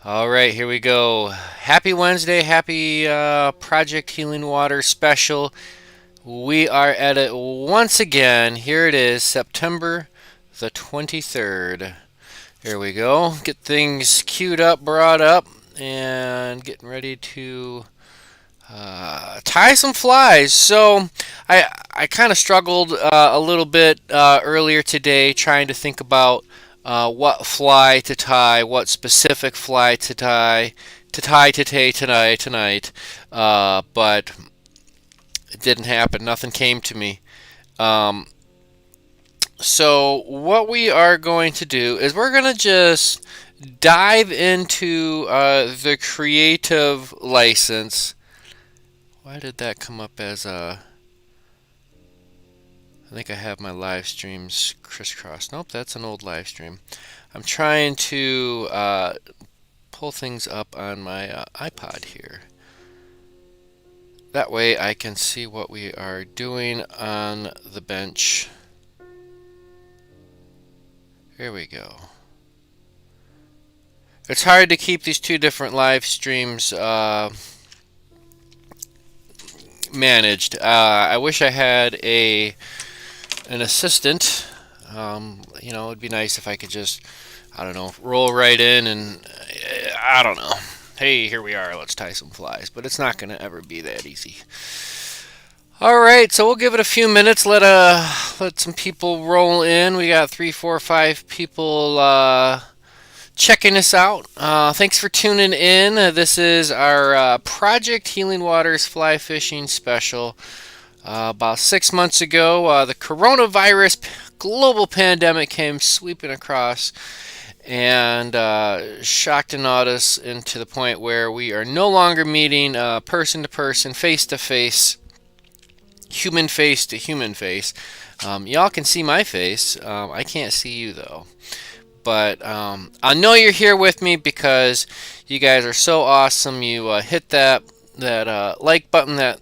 All right, here we go. Happy Wednesday, happy Project Healing Water special. We are at it once again. Here it is, September the 23rd. Here we go. Get things queued up, brought up, and getting ready to tie some flies. So I kind of struggled a little bit earlier today trying to think about what fly to tie, what specific fly to tie today, tonight. But it didn't happen. Nothing came to me. Um, so what we are going to do is we're going to just dive into the creative license. Why did that come up as a... I think I have my live streams crisscrossed. Nope, that's an old live stream. I'm trying to pull things up on my iPod here. That way I can see what we are doing on the bench. Here we go. It's hard to keep these two different live streams managed. I wish I had an assistant. It'd be nice if I could just, I don't know, roll right in and I don't know. Hey, here we are. Let's tie some flies. But it's not going to ever be that easy. All right, so we'll give it a few minutes. Let some people roll in. We got 3, 4, 5 people checking us out. Thanks for tuning in. This is our Project Healing Waters fly fishing special. About 6 months ago, the coronavirus global pandemic came sweeping across and shocked and awed us into the point where we are no longer meeting person to person, face to face, human face to human face. Y'all can see my face. I can't see you though. But I know you're here with me because you guys are so awesome. You hit that like button, that,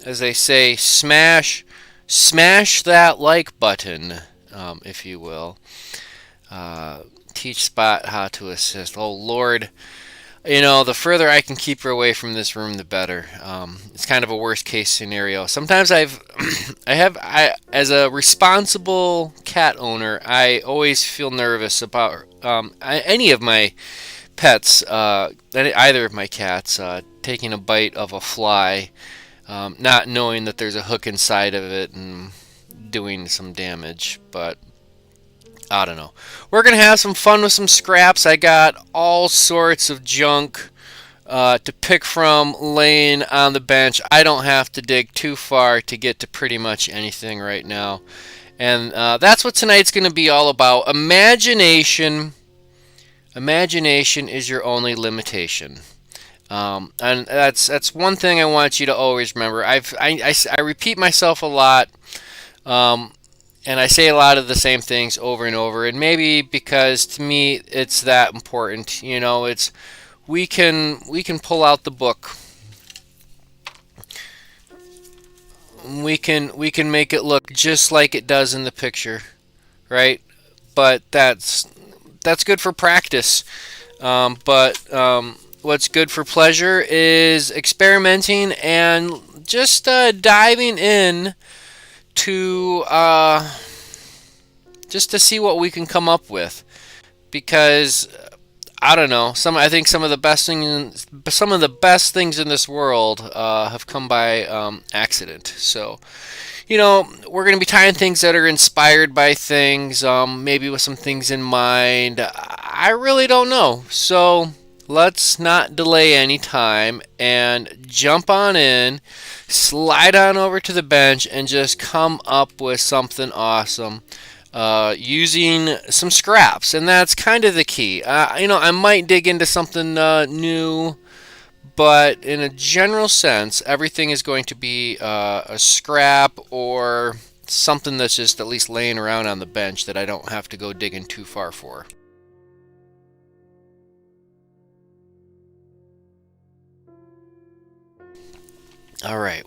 as they say, smash that like button, if you will. Teach Spot how to assist. Oh Lord, the further I can keep her away from this room, the better. It's kind of a worst case scenario. Sometimes as a responsible cat owner, I always feel nervous about any of my pets, either of my cats, taking a bite of a fly, not knowing that there's a hook inside of it and doing some damage. But I don't know. We're going to have some fun with some scraps. I got all sorts of junk to pick from laying on the bench. I don't have to dig too far to get to pretty much anything right now. And that's what tonight's going to be all about. Imagination. Imagination is your only limitation. And that's one thing I want you to always remember. I repeat myself a lot. And I say a lot of the same things over and over, and maybe because to me it's that important. It's we can pull out the book. We can make it look just like it does in the picture, right? But that's good for practice. But what's good for pleasure is experimenting and just diving in to just to see what we can come up with, because I don't know, I think some of the best things in this world have come by accident. So we're going to be tying things that are inspired by things, maybe with some things in mind. I really don't know. So let's not delay any time and jump on in, slide on over to the bench, and just come up with something awesome using some scraps. And that's kind of the key. I might dig into something new, but in a general sense, everything is going to be a scrap or something that's just at least laying around on the bench that I don't have to go digging too far for. All right,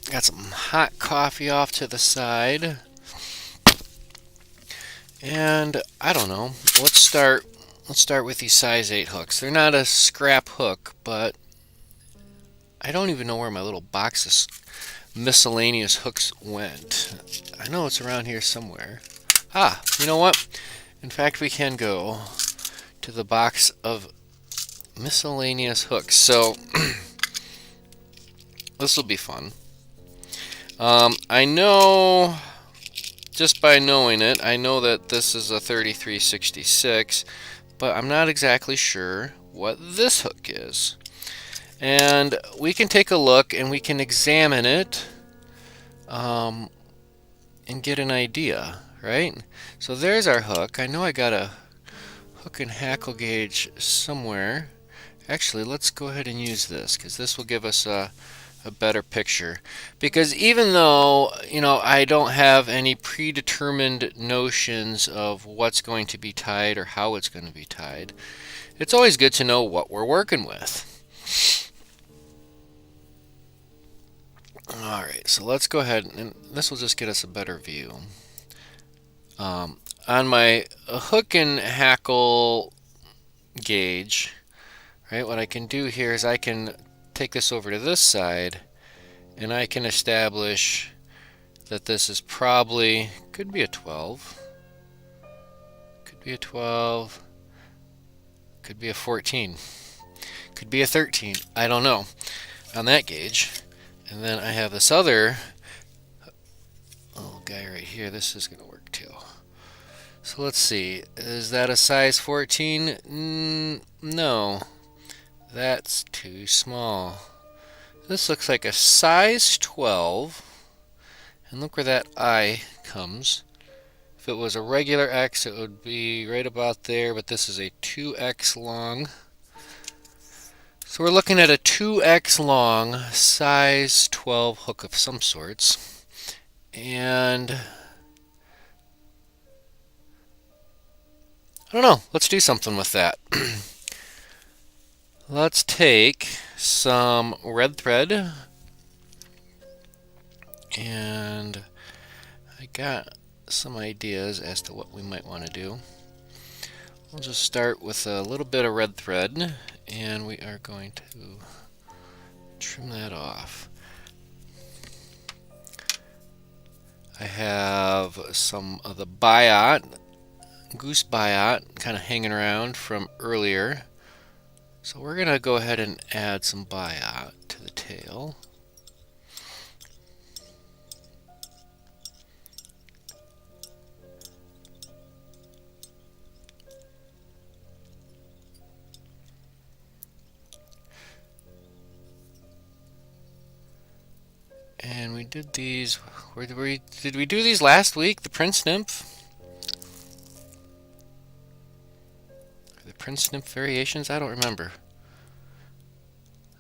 got some hot coffee off to the side, and I don't know. Let's start let's start with these size 8 hooks. They're not a scrap hook, but I don't even know where my little box of miscellaneous hooks went. I know it's around here somewhere. Ah, you know what? In fact, we can go to the box of miscellaneous hooks. So this will be fun. I know, just by knowing it, I know that this is a 3366, but I'm not exactly sure what this hook is. And we can take a look and we can examine it and get an idea, right? So there's our hook. I know I got a hook and hackle gauge somewhere. Actually, let's go ahead and use this because this will give us a better picture. Because even though, I don't have any predetermined notions of what's going to be tied or how it's going to be tied, it's always good to know what we're working with. Alright, so let's go ahead, and this will just get us a better view. On my hook and hackle gauge, right, what I can do here is I can take this over to this side, and I can establish that this is probably, could be a 12, could be a 12, could be a 14, could be a 13, I don't know, on that gauge. And then I have this other little guy right here. This is going to work too. So let's see. Is that a size 14? No. That's too small. This looks like a size 12. And look where that I comes. If it was a regular X, it would be right about there. But this is a 2X long. So we're looking at a 2X long size 12 hook of some sorts. And I don't know, let's do something with that. Let's take some red thread, and I got some ideas as to what we might want to do. We'll just start with a little bit of red thread, and we are going to trim that off. I have some of the goose biot, kind of hanging around from earlier. So we're going to go ahead and add some biot to the tail. And we did these, did we do these last week? The Prince Nymph? The Prince Nymph variations? I don't remember.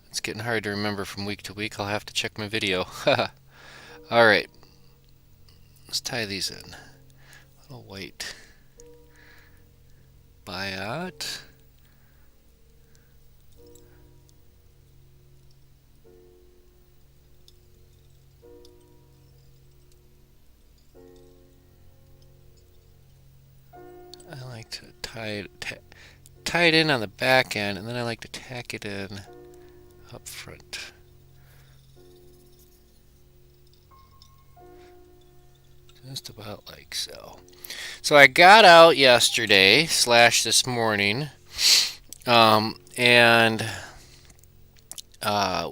It's getting hard to remember from week to week. I'll have to check my video. Alright. Let's tie these in. Little white biot. I like to tie it in on the back end, and then I like to tack it in up front. Just about like so. So I got out yesterday / this morning, and my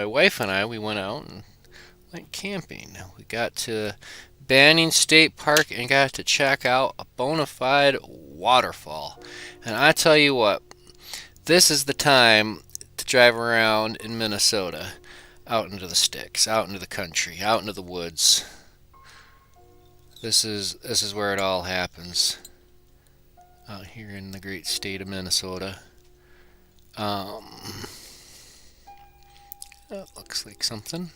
wife and I, we went out and went camping. We got to Banning State Park and got to check out a bona fide waterfall. And I tell you what, this is the time to drive around in Minnesota, out into the sticks, out into the country, out into the woods. This is where it all happens, out here in the great state of Minnesota. That looks like something.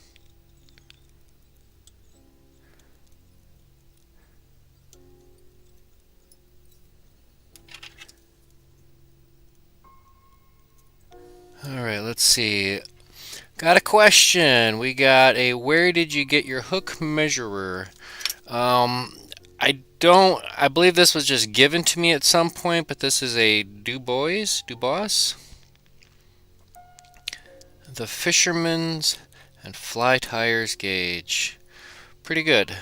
Alright, let's see. Got a question. We got a where did you get your hook measurer? I I believe this was just given to me at some point, but this is a Du Bois, the Fisherman's and Fly Tyers gauge. Pretty good.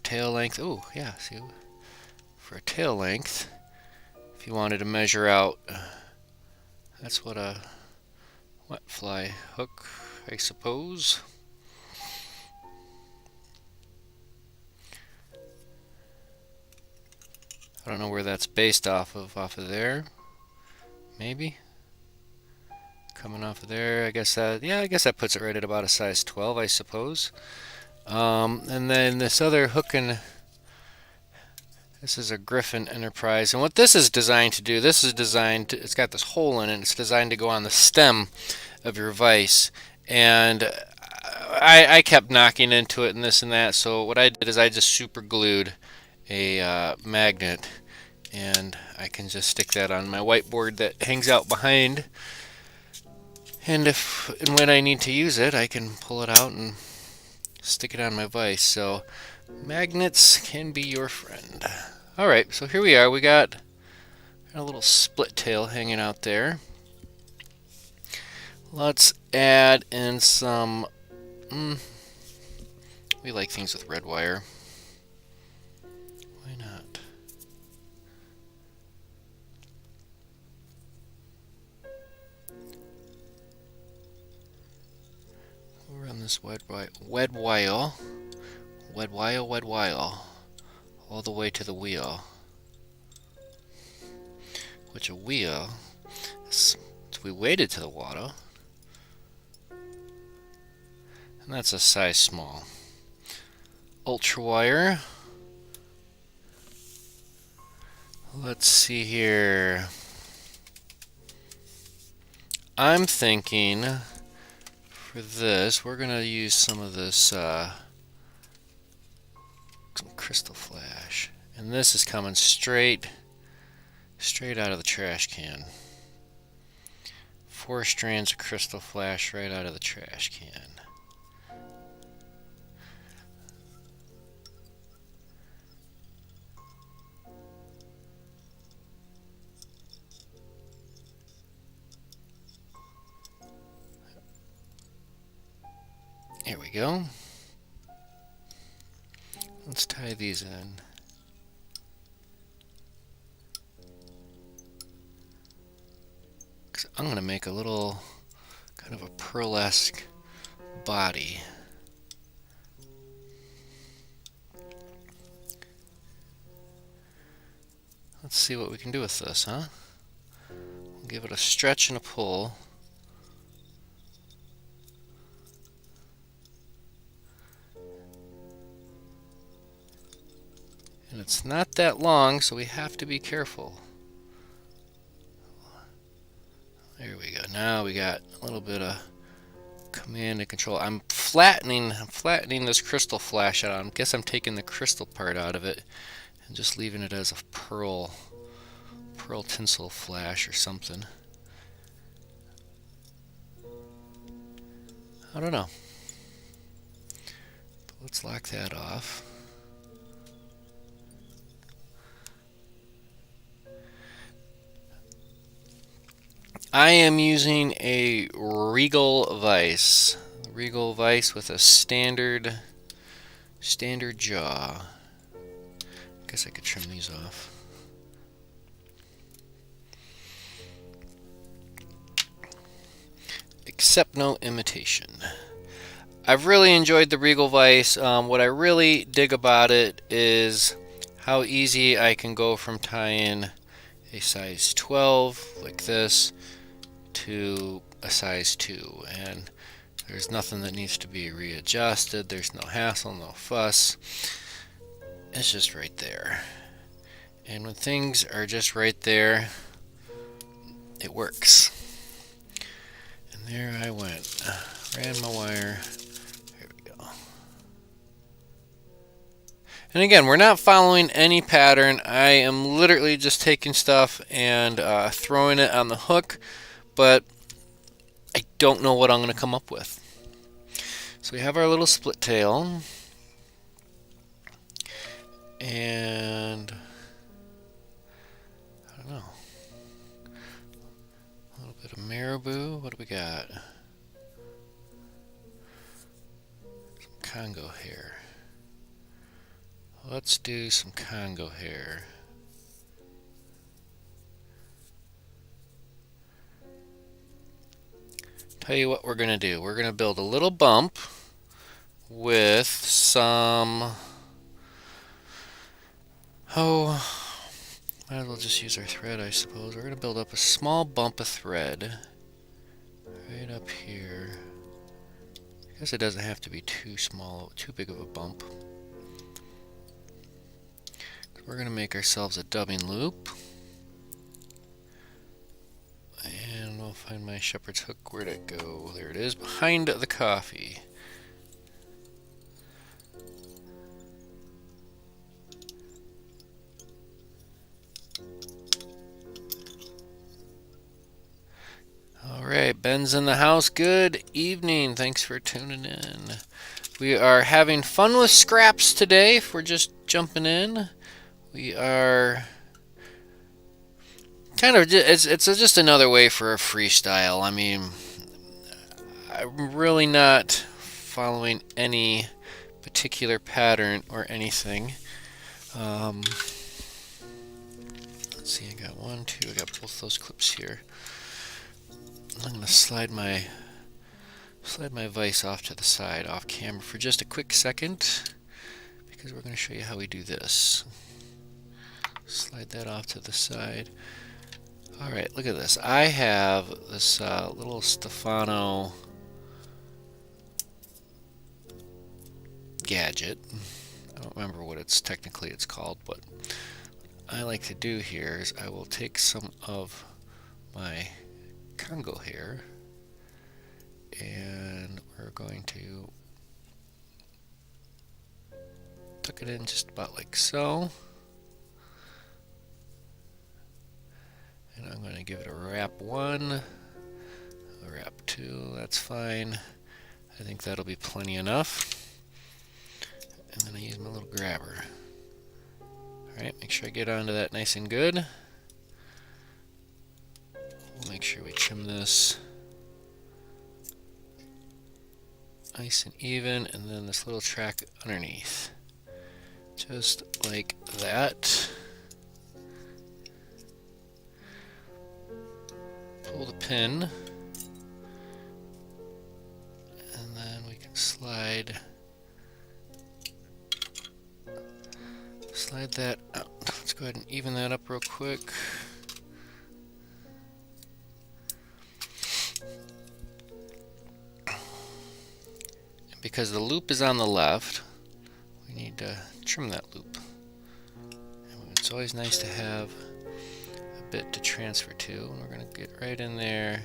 Tail length. Oh, yeah. See, for a tail length, if you wanted to measure out, that's what a wet fly hook, I suppose. I don't know where that's based off of there. Maybe. Coming off of there, I guess that puts it right at about a size 12, I suppose. And then this other hook and this is a Griffin Enterprise, and what this is designed to do, it's got this hole in it, and it's designed to go on the stem of your vise, and I kept knocking into it and this and that, so what I did is I just super glued a magnet, and I can just stick that on my whiteboard that hangs out behind, and when I need to use it, I can pull it out and stick it on my vise. So magnets can be your friend. Alright, so here we are. We got a little split tail hanging out there. Let's add in some... we like things with red wire. Why not? We'll run this wed wile all the way to the wheel. Which a wheel is to be weighted to the water. And that's a size small. Ultra wire. Let's see here. I'm thinking for this, we're gonna use some of this some crystal flash, and this is coming straight out of the trash can. 4 strands of crystal flash right out of the trash can. There we go. Let's tie these in. I'm going to make a little kind of a pearlesque body. Let's see what we can do with this, huh? We'll give it a stretch and a pull. And it's not that long, so we have to be careful. There we go. Now we got a little bit of command and control. I'm flattening this crystal flash out. I guess I'm taking the crystal part out of it and just leaving it as a pearl tinsel flash or something. I don't know. But let's lock that off. I am using a Regal vise. Regal vise with a standard jaw. Guess I could trim these off. Except no imitation. I've really enjoyed the Regal vise. What I really dig about it is how easy I can go from tying a size 12 like this to a size 2, and there's nothing that needs to be readjusted. There's no hassle, no fuss. It's just right there. And when things are just right there, it works. And there I went. Ran my wire. Here we go. And again, we're not following any pattern. I am literally just taking stuff and throwing it on the hook, but I don't know what I'm going to come up with. So we have our little split tail. And I don't know, a little bit of marabou. What do we got? Some Congo hair. Let's do some Congo hair. Tell you what we're going to do. We're going to build a little bump with some, might as well just use our thread, I suppose. We're going to build up a small bump of thread right up here. I guess it doesn't have to be too small, too big of a bump. We're going to make ourselves a dubbing loop. And we'll find my shepherd's hook. Where'd it go? There it is, behind the coffee. Alright, Ben's in the house. Good evening. Thanks for tuning in. We are having fun with scraps today. If we're just jumping in, we are kind of, it's just another way for a freestyle. I mean, I'm really not following any particular pattern or anything. Let's see, I got 1, 2, I got both those clips here. I'm going to slide my vise off to the side, off camera for just a quick second, because we're going to show you how we do this. Slide that off to the side. Alright, look at this. I have this little Stefano gadget. I don't remember what it's called, but what I like to do here is I will take some of my Congo hair and we're going to tuck it in just about like so. And I'm going to give it a wrap 1, a wrap 2, that's fine. I think that'll be plenty enough. And then I use my little grabber. Alright, make sure I get onto that nice and good. We'll make sure we trim this nice and even, and then this little track underneath. Just like that. Pull the pin, and then we can slide that out. Let's go ahead and even that up real quick. And because the loop is on the left, we need to trim that loop. And it's always nice to have a bit to transfer to, and we're going to get right in there.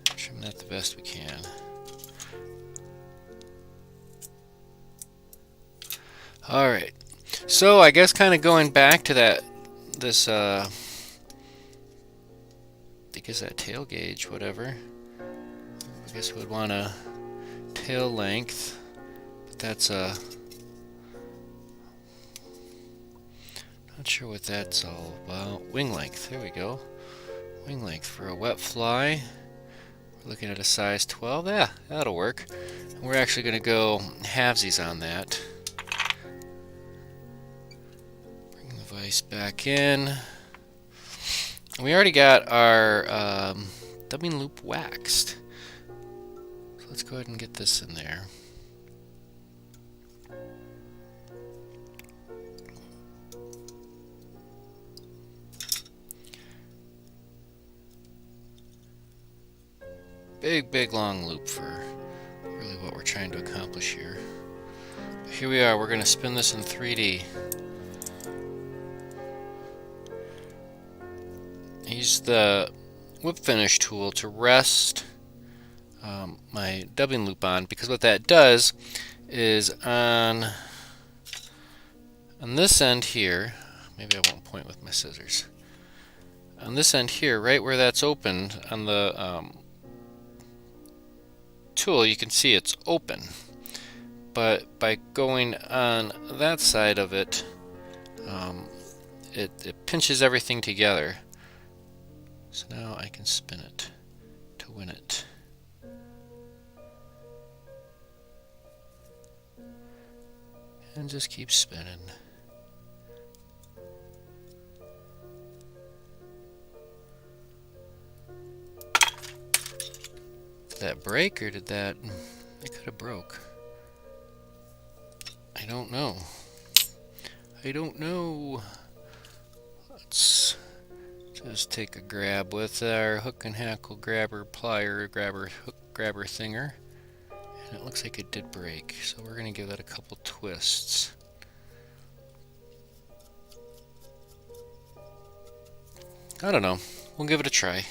Trim that the best we can. Alright, so I guess kind of going back to that tail gauge, whatever. I guess we would want a tail length, but that's not sure what that's all about. Wing length, there we go. Wing length for a wet fly. We're looking at a size 12. Yeah, that'll work. And we're actually going to go halvesies on that. Vise back in. We already got our dubbing loop waxed. So let's go ahead and get this in there. Big long loop for really what we're trying to accomplish here. But here we are, we're going to spin this in 3D. Use the whip finish tool to rest my dubbing loop on, because what that does is on this end here, maybe I won't point with my scissors, on this end here, right where that's opened on the tool, you can see it's open, but by going on that side of it, it pinches everything together. So now I can spin it to win it. And just keep spinning. Did that break, or did that... It could have broke. I don't know. I don't know. Let's just take a grab with our hook and hackle grabber, plier grabber, hook grabber thinger. And it looks like it did break, so we're going to give that a couple twists. I don't know. We'll give it a try.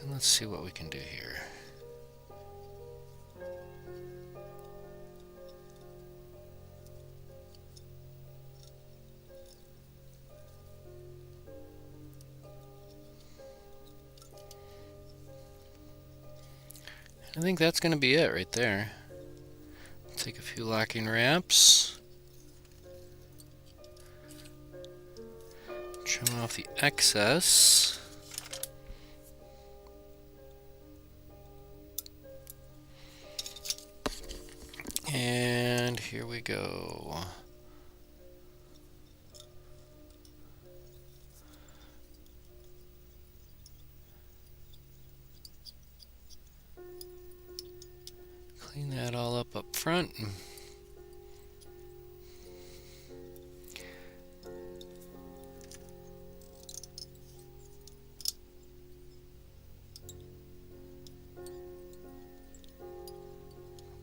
And let's see what we can do here. I think that's going to be it right there. Take a few locking wraps. Trim off the excess. And here we go. Clean that all up front.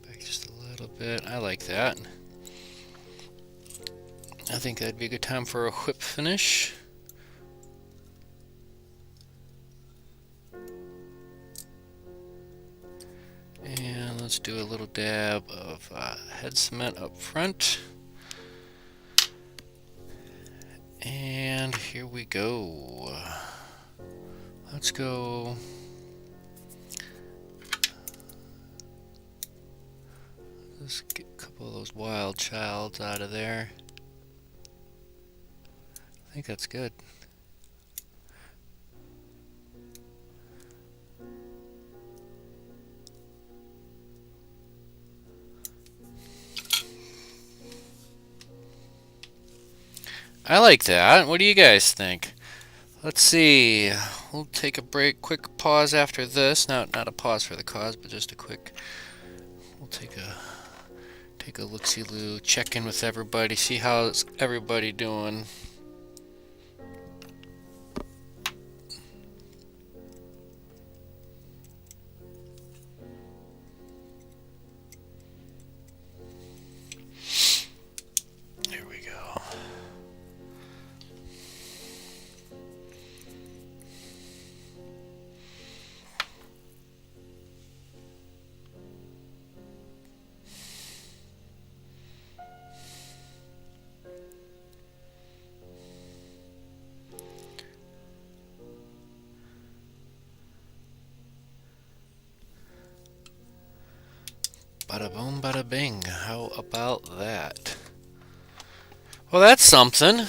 Back just a little bit. I like that. I think that'd be a good time for a whip finish. And let's do a little dab of head cement up front. And here we go. Let's go. Let's get a couple of those wild childs out of there. I think that's good. I like that. What do you guys think? Let's see. We'll take a break, quick pause after this. Not a pause for the cause, but just a quick. We'll take a look-see-loo, check in with everybody, see how's everybody doing. There we go. Bada boom, bada bing. How about that? Well, that's something.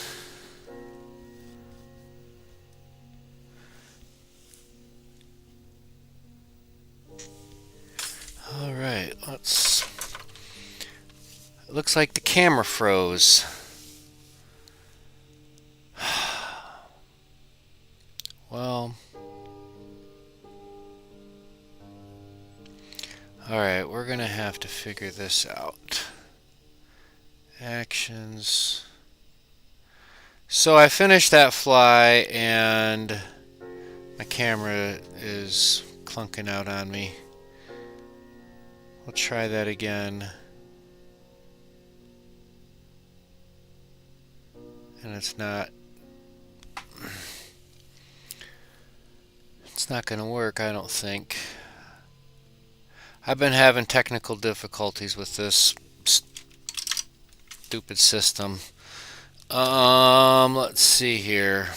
All right, let's. It looks like the camera froze. Well. Alright, we're gonna have to figure this out. Actions. So I finished that fly and my camera is clunking out on me. We'll try that again. And it's not gonna work, I don't think. I've been having technical difficulties with this stupid system. Let's see here.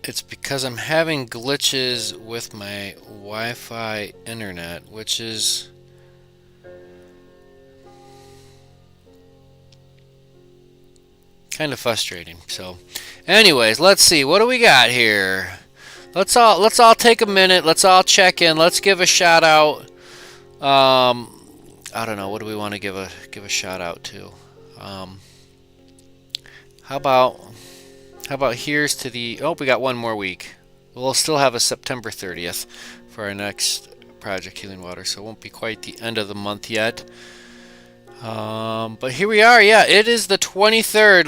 It's because I'm having glitches with my Wi-Fi internet, which is kind of frustrating. So, anyways, let's see. What do we got here? Let's all take a minute. Let's all check in. Let's give a shout out. I don't know. What do we want to give a shout out to? Um, how about how about here's to the. Oh, we got one more week. We'll still have a September 30th for our next Project Healing Water, so it won't be quite the end of the month yet. But here we are. Yeah, it is the 23rd.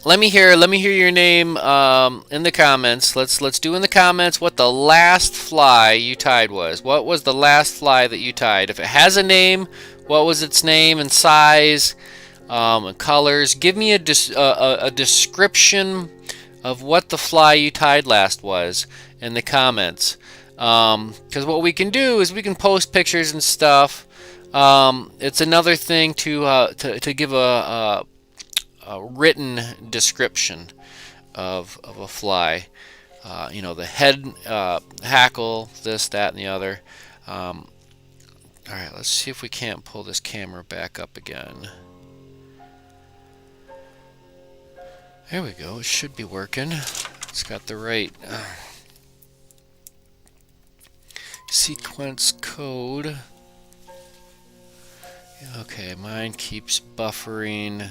Let me hear your name in the comments. Let's do in the comments what the last fly you tied was. What was the last fly that you tied? If it has a name, what was its name and size and colors? Give me a description of what the fly you tied last was in the comments. Because what we can do is we can post pictures and stuff. It's another thing to give a written description of a fly. The head, hackle, this, that, and the other. All right, let's see if we can't pull this camera back up again. There we go. It should be working. It's got the right sequence code. Okay, mine keeps buffering.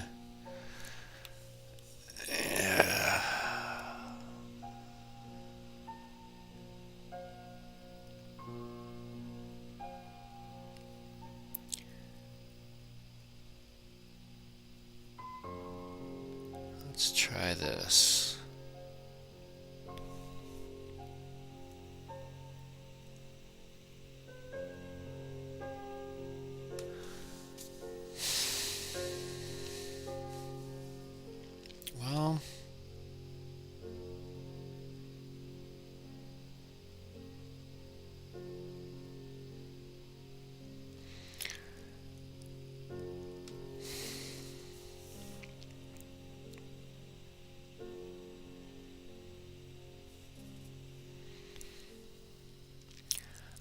Let's try this. Well,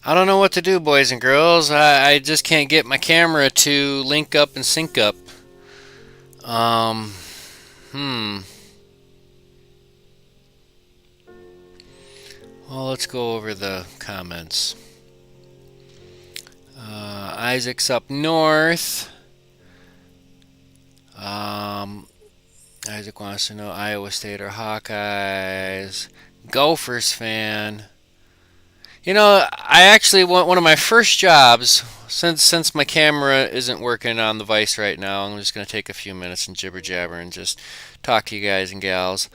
I don't know what to do, boys and girls. I just can't get my camera to link up and sync up. Um, hmm. Well, let's go over the comments. Isaac's up north. Isaac wants to know Iowa State or Hawkeyes. Gophers fan. I actually want one of my first jobs since my camera isn't working on the Vice right now. I'm just going to take a few minutes and jibber jabber and just talk to you guys and gals.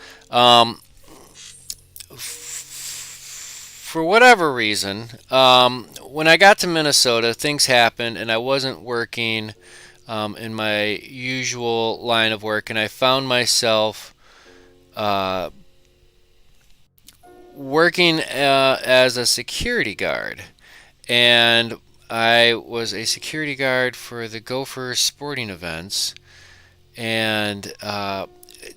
For whatever reason, when I got to Minnesota, things happened and I wasn't working in my usual line of work, and I found myself working as a security guard. And I was a security guard for the Gophers sporting events. And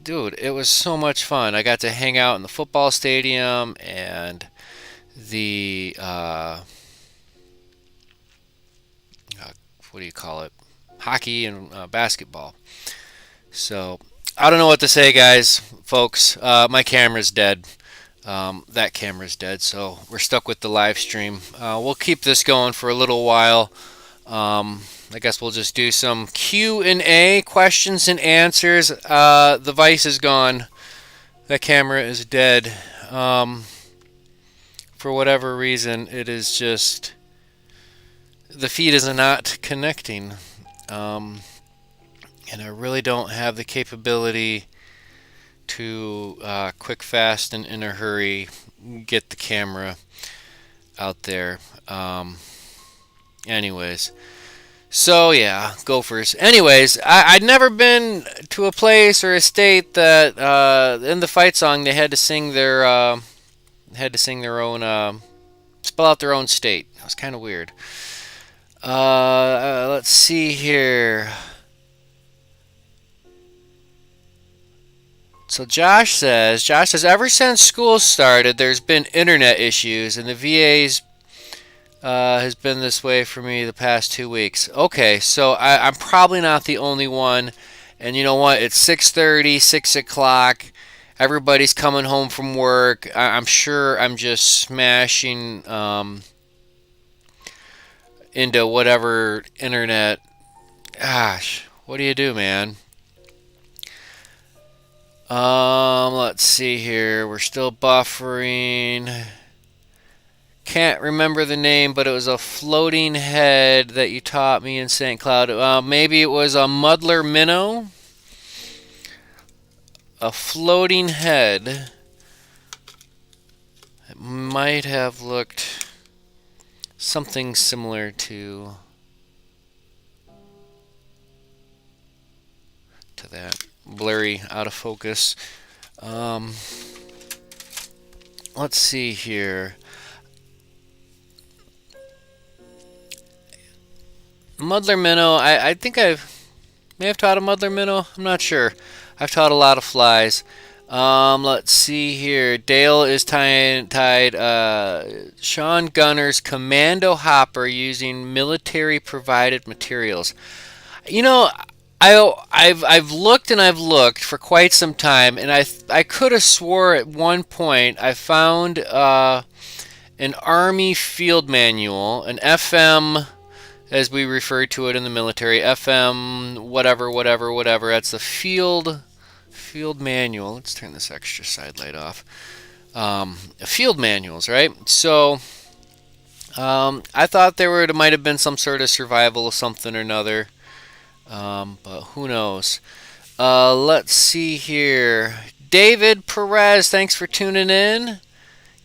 dude, it was so much fun. I got to hang out in the football stadium and the what do you call it? Hockey and basketball. So I don't know what to say, guys, folks. My camera's dead. That camera's dead, so we're stuck with the live stream. We'll keep this going for a little while. I guess we'll just do some Q&A, questions and answers. The Vice is gone. That camera is dead. For whatever reason, it is just the feed is not connecting, and I really don't have the capability to quick, fast, and in a hurry get the camera out there. Anyways, so yeah, Gophers. Anyways, I'd never been to a place or a state that in the fight song they had to sing their own spell out their own state. That was kind of weird. Let's see here. So Josh says, ever since school started, there's been internet issues, and the VA's has been this way for me the past 2 weeks. Okay, so I'm probably not the only one. And you know what? It's 6:30, 6 o'clock. Everybody's coming home from work. I'm sure I'm just smashing into whatever internet. Gosh, what do you do, man? Let's see here. We're still buffering. Can't remember the name, but it was a floating head that you taught me in St. Cloud. Maybe it was a muddler minnow. A floating head. It might have looked something similar to that. Blurry, out of focus. Um, let's see here. Muddler minnow. I think may have taught a muddler minnow. I'm not sure. I've taught a lot of flies. Let's see here. Dale is tied Sean Gunner's commando hopper using military provided materials. You know, I've looked and I've looked for quite some time, and I could have swore at one point I found an Army field manual, an FM, as we refer to it in the military, FM, whatever, whatever, whatever. That's the field manual. Let's turn this extra side light off. Field manuals, right? So I thought there might have been some sort of survival of something or another, but who knows? Let's see here. David Perez, thanks for tuning in.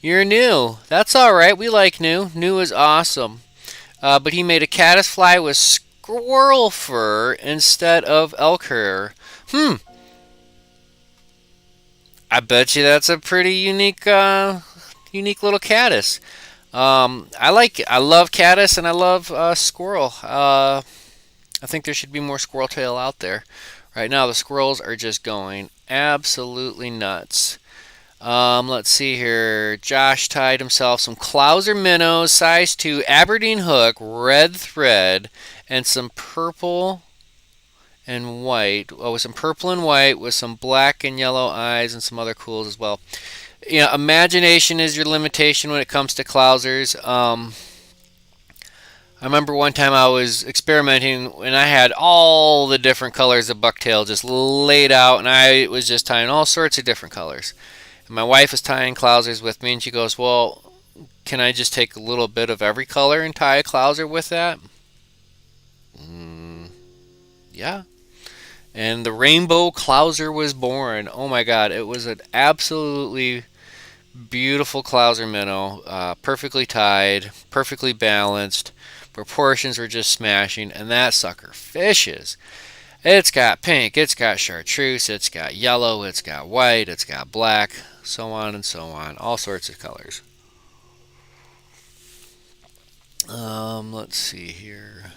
You're new. That's all right. We like new. New is awesome. But he made a caddisfly with squirrel fur instead of elk hair. I bet you that's a pretty unique little caddis. I love caddis and I love squirrel. I think there should be more squirrel tail out there. Right now, the squirrels are just going absolutely nuts. Let's see here. Josh tied himself some Clouser minnows, size 2, Aberdeen hook, red thread, and some purple and white. Oh, with some purple and white, with some black and yellow eyes, and some other cools as well. You know, imagination is your limitation when it comes to Clousers. I remember one time I was experimenting and I had all the different colors of bucktail just laid out, and I was just tying all sorts of different colors. And my wife was tying Clousers with me, and she goes, "Well, can I just take a little bit of every color and tie a Clouser with that?" Yeah. And the rainbow Clouser was born. Oh my God, it was an absolutely beautiful Clouser minnow, perfectly tied, perfectly balanced. Proportions were just smashing, and that sucker fishes. It's got pink, it's got chartreuse, it's got yellow, it's got white, it's got black, so on and so on, all sorts of colors. Let's see here.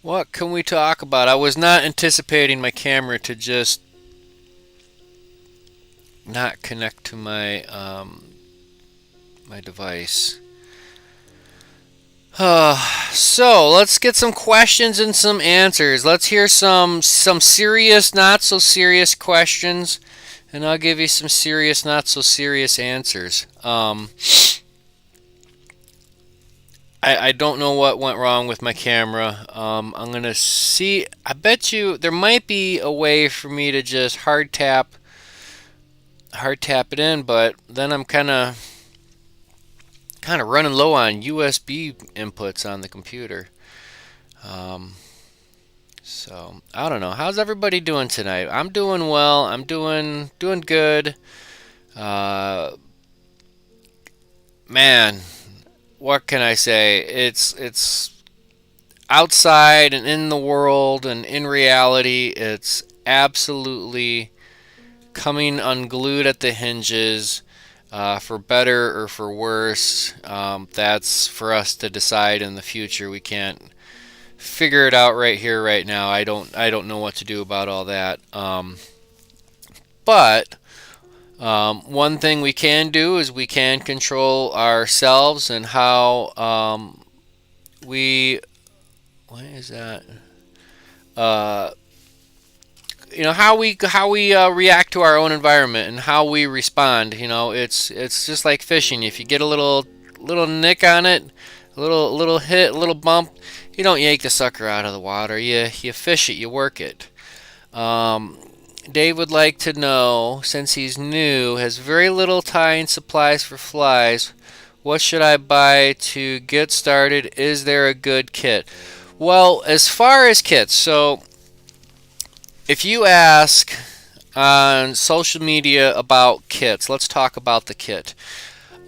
What can we talk about? I was not anticipating my camera to just not connect to my my device. So let's get some questions and some answers. Let's hear some serious, not so serious questions, and I'll give you some serious, not so serious answers. I don't know what went wrong with my camera. I'm gonna see. I bet you there might be a way for me to just hard tap it in, but then I'm kind of running low on USB inputs on the computer. So I don't know. How's everybody doing tonight? I'm doing well. I'm doing good. Man, what can I say? It's outside and in the world and in reality. It's absolutely coming unglued at the hinges. For better or for worse, that's for us to decide in the future. We can't figure it out right here, right now. I don't know what to do about all that. But one thing we can do is we can control ourselves and how we. What is that? Uh, how we react to our own environment and how we respond. It's just like fishing. If you get a little nick on it, a little hit, a little bump, you don't yank the sucker out of the water. You fish it, you work it. Um, Dave would like to know, since he's new, has very little tying supplies for flies. What should I buy to get started? Is there a good kit? Well, as far as kits, so if you ask on social media about kits, let's talk about the kit.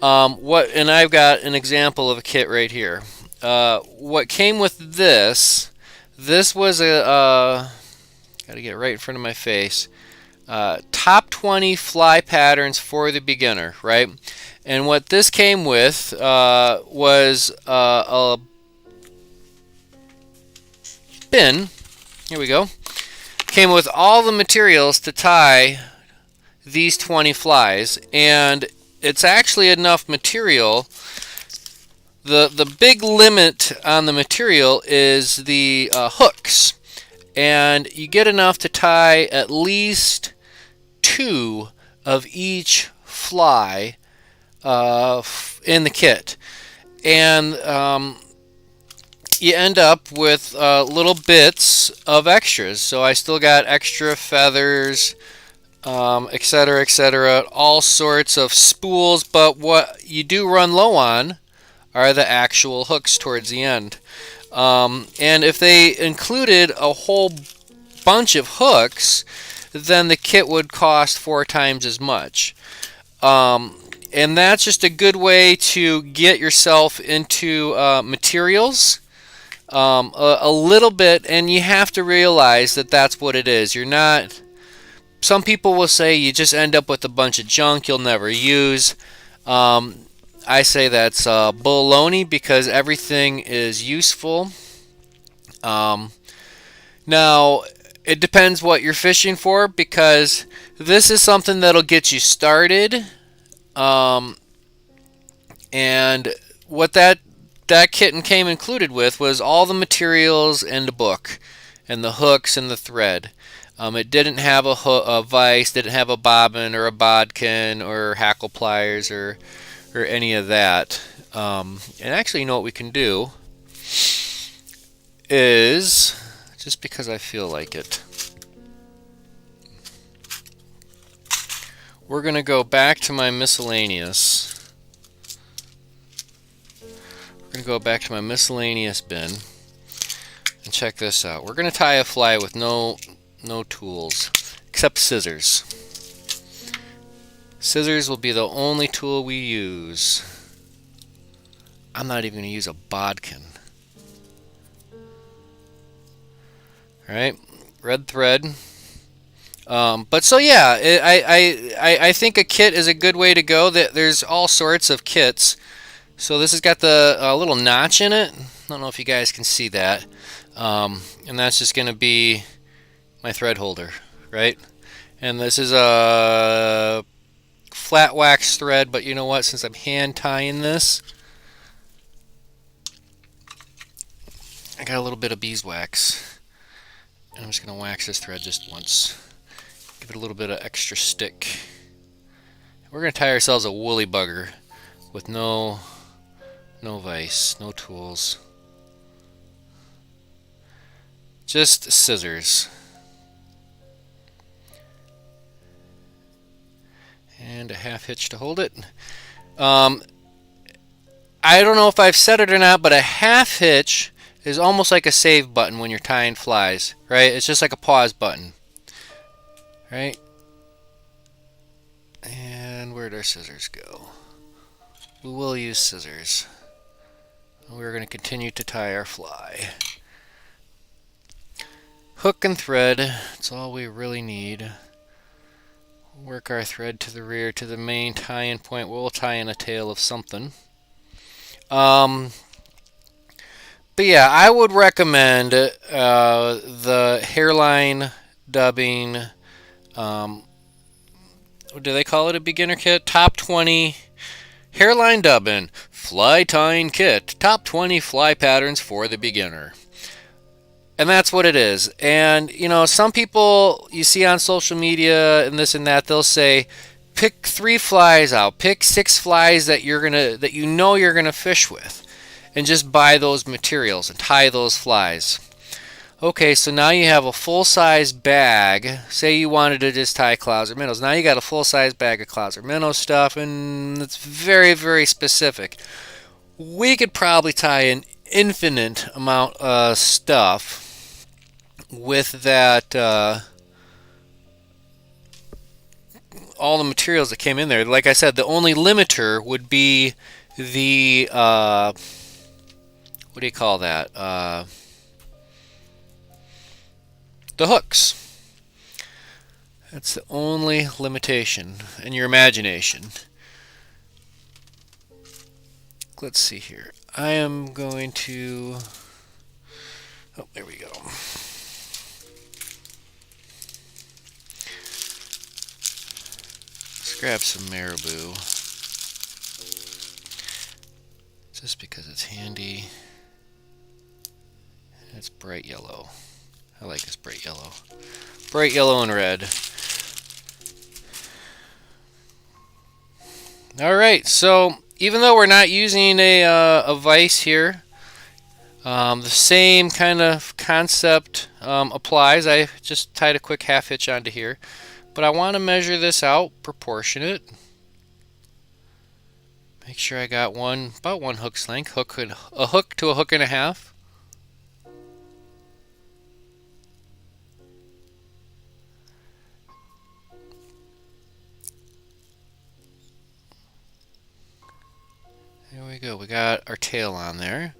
And I've got an example of a kit right here. What came with this? This was got to get right in front of my face. Top 20 fly patterns for the beginner, right? And what this came with was a bin. Here we go. Came with all the materials to tie these 20 flies, and it's actually enough material. The big limit on the material is the hooks, and you get enough to tie at least 2 of each fly in the kit, and you end up with little bits of extras. So I still got extra feathers, etc., etc., all sorts of spools, but what you do run low on are the actual hooks towards the end. And if they included a whole bunch of hooks, then the kit would cost 4 times as much. And that's just a good way to get yourself into materials a little bit, and you have to realize that that's what it is. You're not. Some people will say you just end up with a bunch of junk you'll never use. I say that's baloney, because everything is useful. Now, it depends what you're fishing for, because this is something that'll get you started. And what that kitten came included with was all the materials and a book, and the hooks and the thread. It didn't have a vise, didn't have a bobbin or a bodkin or hackle pliers or any of that. And actually, you know what we can do is, just because I feel like it, we're going to go back to my miscellaneous. We're going to go back to my miscellaneous bin and check this out. We're going to tie a fly with no tools except scissors. Scissors will be the only tool we use. I'm not even going to use a bodkin. Alright, red thread. But so yeah, I think a kit is a good way to go. There's all sorts of kits. So this has got the little notch in it. I don't know if you guys can see that. And that's just going to be my thread holder, right? And this is a flat wax thread, but you know what? Since I'm hand tying this, I got a little bit of beeswax. And I'm just going to wax this thread just once. Give it a little bit of extra stick. We're going to tie ourselves a woolly bugger with no vise, no tools. Just scissors. And a half hitch to hold it. I don't know if I've said it or not, but a half hitch is almost like a save button when you're tying flies, right? It's just like a pause button, right? And where'd our scissors go? We will use scissors. We're going to continue to tie our fly. Hook and thread, that's all we really need. work our thread to the rear to the main tie-in point. We'll tie in a tail of something. But yeah, I would recommend the hairline dubbing. Do they call it a beginner kit? Top 20 hairline dubbing fly tying kit. Top 20 fly patterns for the beginner. And that's what it is. And you know, some people you see on social media and this and that, they'll say, pick 3 flies out, pick 6 flies that you know you're gonna fish with, and just buy those materials and tie those flies. Okay, so now you have a full-size bag. Say you wanted to just tie clouds or minnows. Now you got a full-size bag of clouds or minnow stuff, and it's very, very specific. We could probably tie an infinite amount of stuff with that, all the materials that came in there. Like I said, the only limiter would be the, what do you call that? The hooks. That's the only limitation in your imagination. Let's see here. I am going to... Oh, there we go. Let's grab some marabou. Just because it's handy. And it's bright yellow. I like this bright yellow. Bright yellow and red. Alright, so even though we're not using a vise here, the same kind of concept applies. I just tied a quick half hitch onto here. But I want to measure this out, proportionate. Make sure I got about one hook's length. A hook to a hook and a half. There we go. We got our tail on there.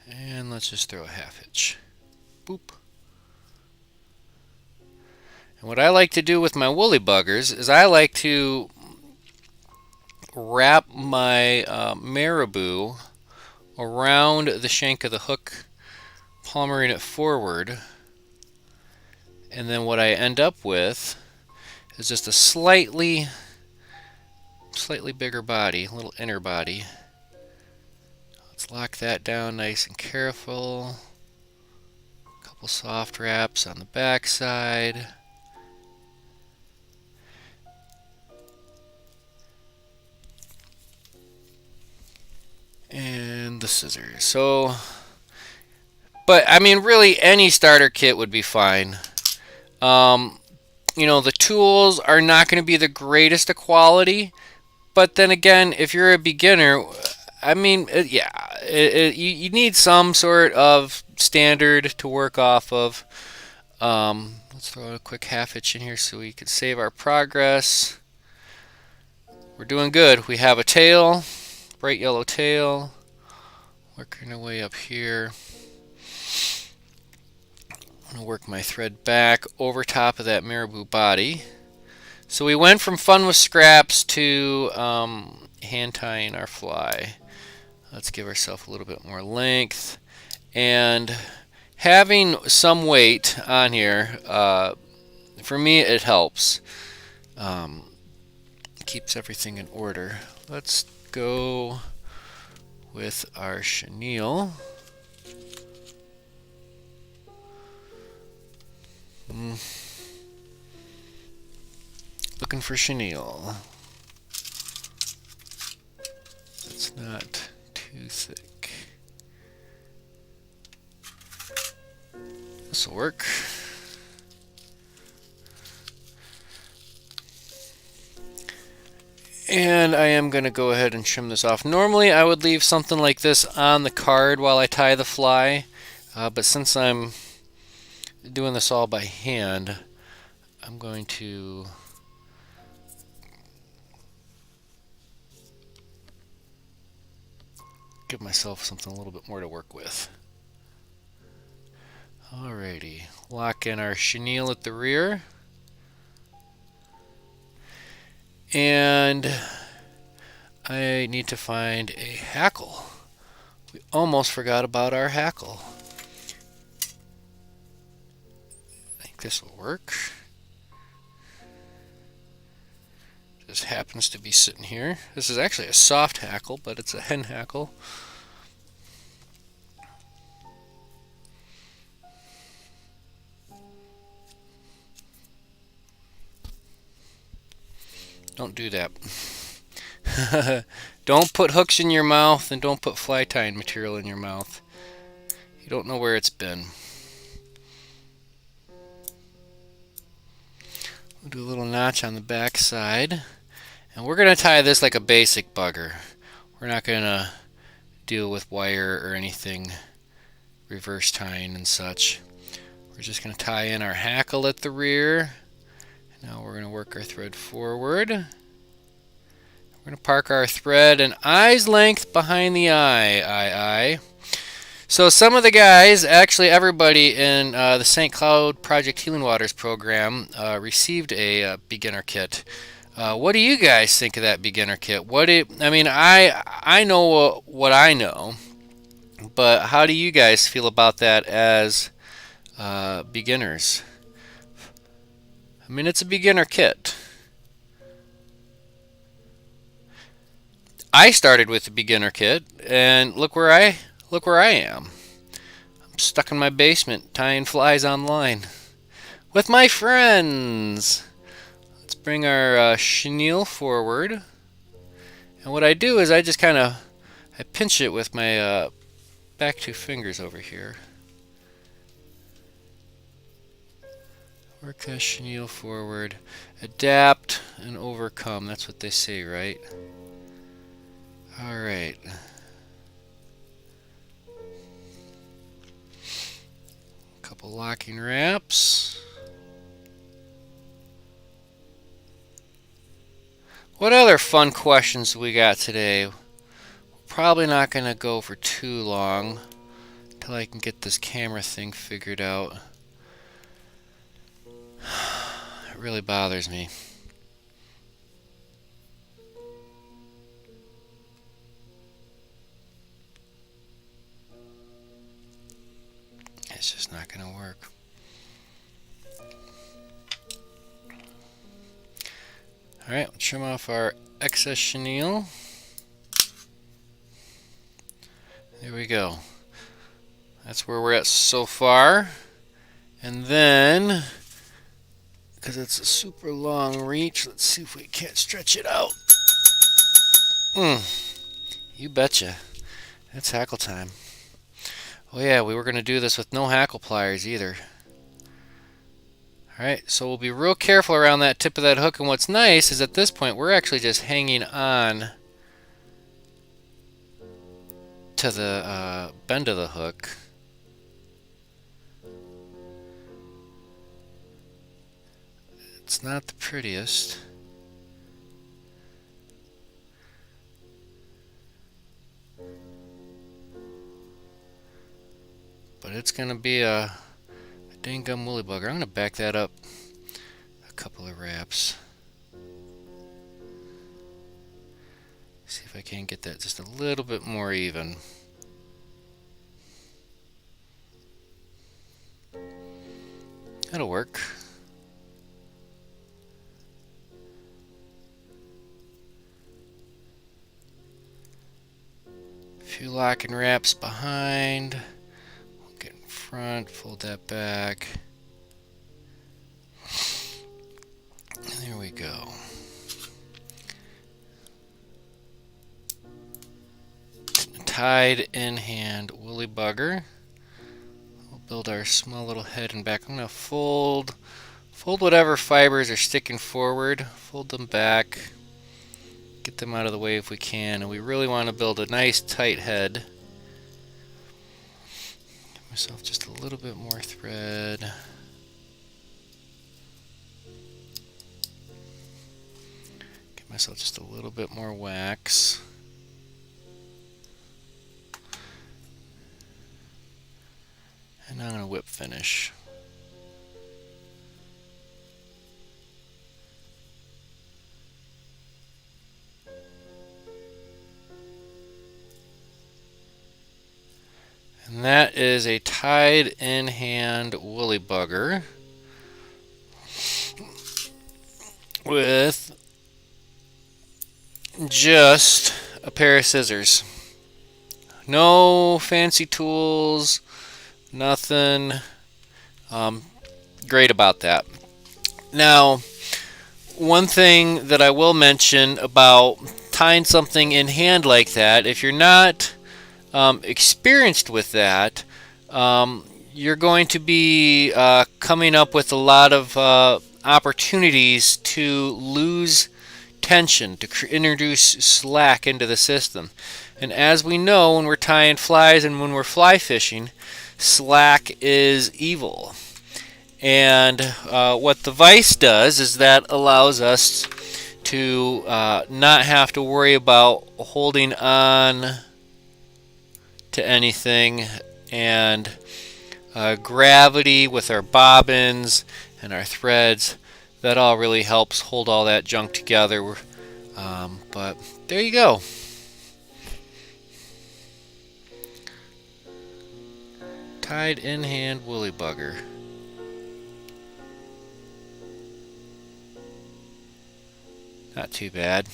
And let's just throw a half hitch. Boop. And what I like to do with my woolly buggers is I like to wrap my marabou around the shank of the hook, palmering it forward. And then what I end up with is just a slightly bigger body, a little inner body. Let's lock that down nice and careful. A couple soft wraps on the back side. And the scissors. So, but I mean, really, any starter kit would be fine. You know, the tools are not going to be the greatest of quality, but then again, if you're a beginner, I mean, you need some sort of standard to work off of. Let's throw a quick half hitch in here so we can save our progress. We're doing good. We have a tail, bright yellow tail, working our way up here. I'm going to work my thread back over top of that marabou body. So we went from fun with scraps to hand tying our fly. Let's give ourselves a little bit more length. And having some weight on here, for me it helps. Keeps everything in order. Let's go with our chenille. Looking for chenille. It's not too thick. This will work. And I am going to go ahead and trim this off. Normally I would leave something like this on the card while I tie the fly, but since I'm doing this all by hand, I'm going to give myself something a little bit more to work with. Alrighty, lock in our chenille at the rear. And I need to find a hackle. We almost forgot about our hackle. I think this will work. This happens to be sitting here. This is actually a soft hackle, but it's a hen hackle. Don't do that. Don't put hooks in your mouth, and don't put fly tying material in your mouth. You don't know where it's been. We'll do a little notch on the back side. And we're going to tie this like a basic bugger. We're not going to deal with wire or anything, reverse tying and such. We're just going to tie in our hackle at the rear. Now we're going to work our thread forward. We're going to park our thread an eye's length behind the eye. So some of the guys, actually everybody in the St. Cloud Project Healing Waters program received a beginner kit. What do you guys think of that beginner kit? I know what I know, but how do you guys feel about that as beginners? I mean, it's a beginner kit. I started with the beginner kit, and look where I am. I'm stuck in my basement tying flies online with my friends. Let's bring our chenille forward, and what I do is I just I pinch it with my back two fingers over here. Work that chenille forward. Adapt and overcome. That's what they say, right? Alright. Couple locking wraps. What other fun questions do we got today? We're probably not going to go for too long until I can get this camera thing figured out. It really bothers me. It's just not going to work. Alright, we'll trim off our excess chenille. There we go. That's where we're at so far. And then, because it's a super long reach, let's see if we can't stretch it out. You betcha. It's hackle time. Oh yeah, we were going to do this with no hackle pliers either. Alright, so we'll be real careful around that tip of that hook, and what's nice is at this point we're actually just hanging on to the bend of the hook. It's not the prettiest. But it's going to be a dang gum woolly bugger. I'm going to back that up a couple of wraps. See if I can get that just a little bit more even. That'll work. A few locking wraps behind. We'll get in front, fold that back. There we go. Tied in hand woolly bugger. We'll build our small little head and back. I'm going to fold whatever fibers are sticking forward, fold them back, get them out of the way if we can, and we really want to build a nice tight head. Give myself just a little bit more thread. Give myself just a little bit more wax. Now I'm going to whip finish. And that is a tied in hand woolly bugger with just a pair of scissors. No fancy tools, nothing great about that. Now, one thing that I will mention about tying something in hand like that, if you're not experienced with that, you're going to be coming up with a lot of opportunities to lose tension, to introduce slack into the system. And as we know, when we're tying flies and when we're fly fishing, slack is evil. And what the vise does is that allows us to not have to worry about holding on to anything, and gravity with our bobbins and our threads, that all really helps hold all that junk together. But there you go. Tied in hand woolly bugger. Not too bad.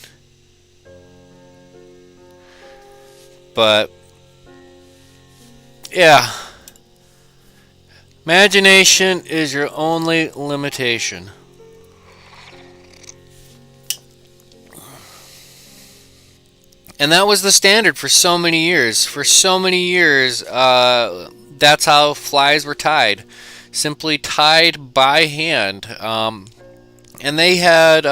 But yeah, imagination is your only limitation. And that was the standard for so many years. For so many years, that's how flies were tied. Simply tied by hand. And they had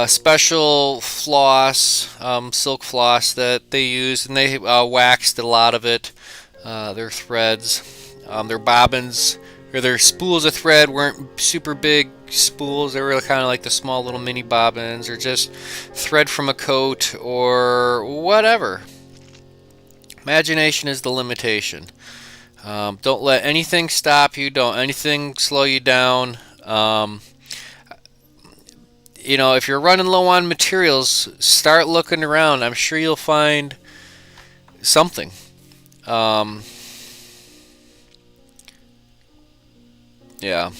special floss, silk floss that they used, and they waxed a lot of it. Their threads, their bobbins, or their spools of thread weren't super big spools. They were kind of like the small little mini bobbins, or just thread from a coat, or whatever. Imagination is the limitation. Don't let anything stop you. Don't anything slow you down. If you're running low on materials, start looking around. I'm sure you'll find something. Yeah.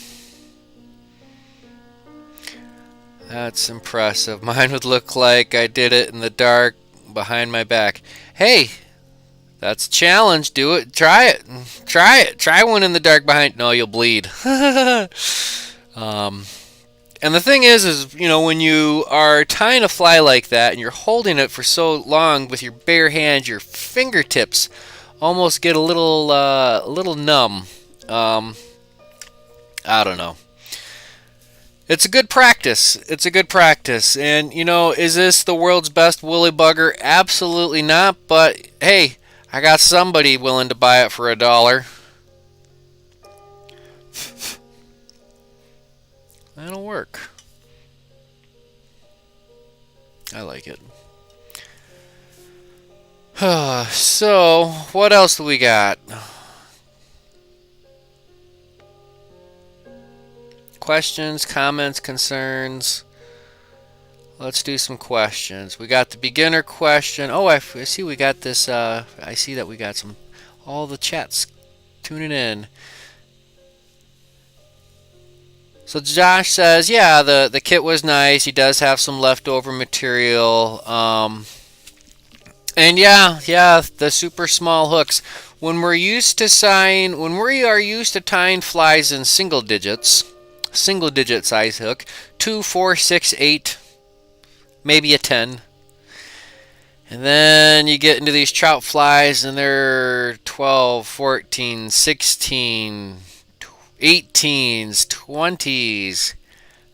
That's impressive. Mine would look like I did it in the dark behind my back. Hey, that's a challenge. Do it. Try it. Try it. Try one in the dark behind. No, you'll bleed. And the thing is, when you are tying a fly like that and you're holding it for so long with your bare hands, your fingertips almost get a little numb. I don't know. It's a good practice. It's a good practice. And, is this the world's best woolly bugger? Absolutely not. But, hey, I got somebody willing to buy it for $1. That'll work. I like it. So, what else do we got? Questions, comments, concerns. Let's do some questions. We got the beginner question. Oh, I see we got this. I see that we got all the chats tuning in. So Josh says, yeah, the kit was nice. He does have some leftover material. And yeah, the super small hooks. When we are used to tying flies in single digit size hook, 2, 4, 6, 8, maybe a 10. And then you get into these trout flies and they're 12, 14, 16, 18s, 20s.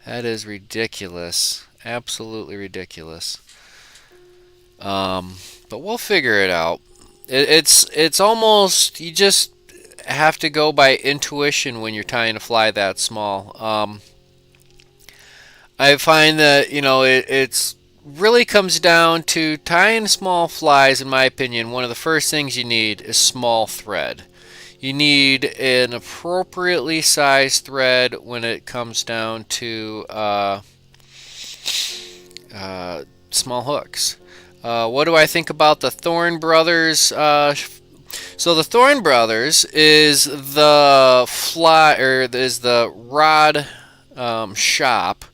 That is ridiculous. Absolutely ridiculous. But we'll figure it out. It's almost, you just have to go by intuition when you're tying a fly that small. I find that, it's really comes down to tying small flies. In my opinion, one of the first things you need is small thread. You need an appropriately sized thread when it comes down to small hooks. What do I think about the Thorn Brothers? So the Thorn Brothers is the rod shop,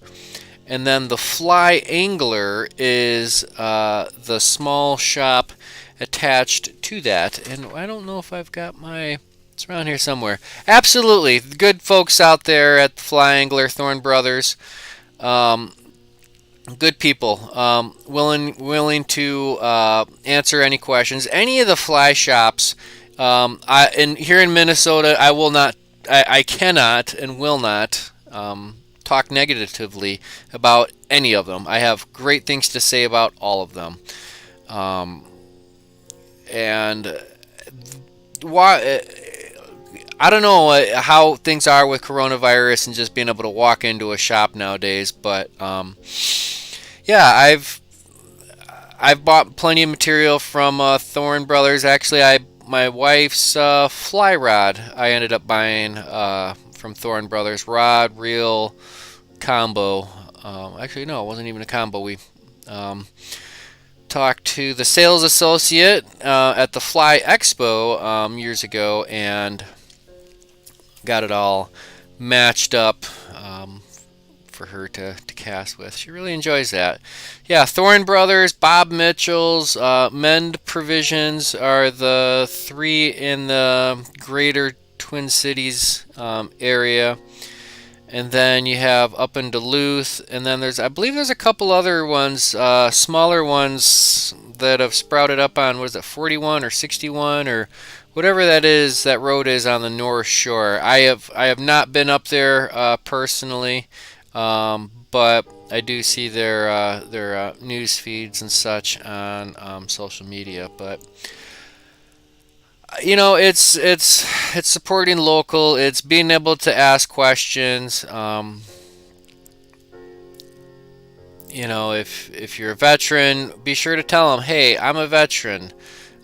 and then the Fly Angler is the small shop attached to that. And I don't know if I've got my. It's around here somewhere. Absolutely, good folks out there at the Fly Angler, Thorn Brothers. Um, Good people, willing to answer any questions. Any of the fly shops, here in Minnesota, I cannot and will not talk negatively about any of them. I have great things to say about all of them, and why. I don't know how things are with coronavirus and just being able to walk into a shop nowadays, but yeah, I've bought plenty of material from Thorn Brothers. Actually, my wife's fly rod I ended up buying from Thorn Brothers, rod reel combo. Actually, no, it wasn't even a combo. We talked to the sales associate at the Fly Expo years ago and got it all matched up for her to cast with. She really enjoys that. Yeah, Thorn Brothers, Bob Mitchell's, Mend Provisions are the three in the greater Twin Cities area. And then you have up in Duluth, and then I believe there's a couple other ones, smaller ones that have sprouted up on, was it 41 or 61 or whatever that road is on the North Shore. I have not been up there personally, but I do see their news feeds and such on social media. But it's supporting local. It's being able to ask questions. If you're a veteran, be sure to tell them, hey, I'm a veteran.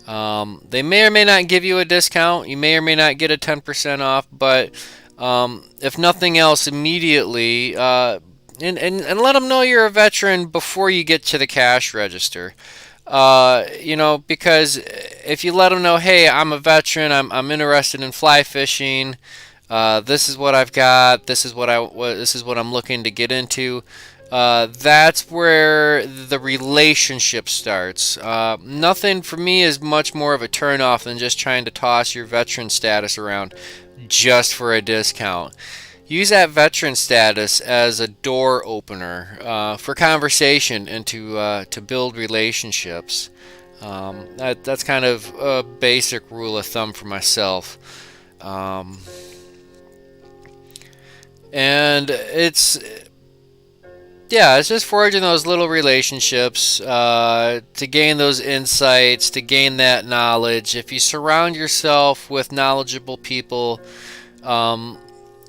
They may or may not give you a discount. You may or may not get a 10% off, but if nothing else, immediately and let them know you're a veteran before you get to the cash register. Because if you let them know, hey, I'm a veteran, I'm interested in fly fishing. This is what I've got. This is what I'm looking to get into. That's where the relationship starts. Nothing for me is much more of a turnoff than just trying to toss your veteran status around just for a discount. Use that veteran status as a door opener for conversation and to build relationships. That's kind of a basic rule of thumb for myself. And it's just forging those little relationships to gain those insights, to gain that knowledge. If you surround yourself with knowledgeable people,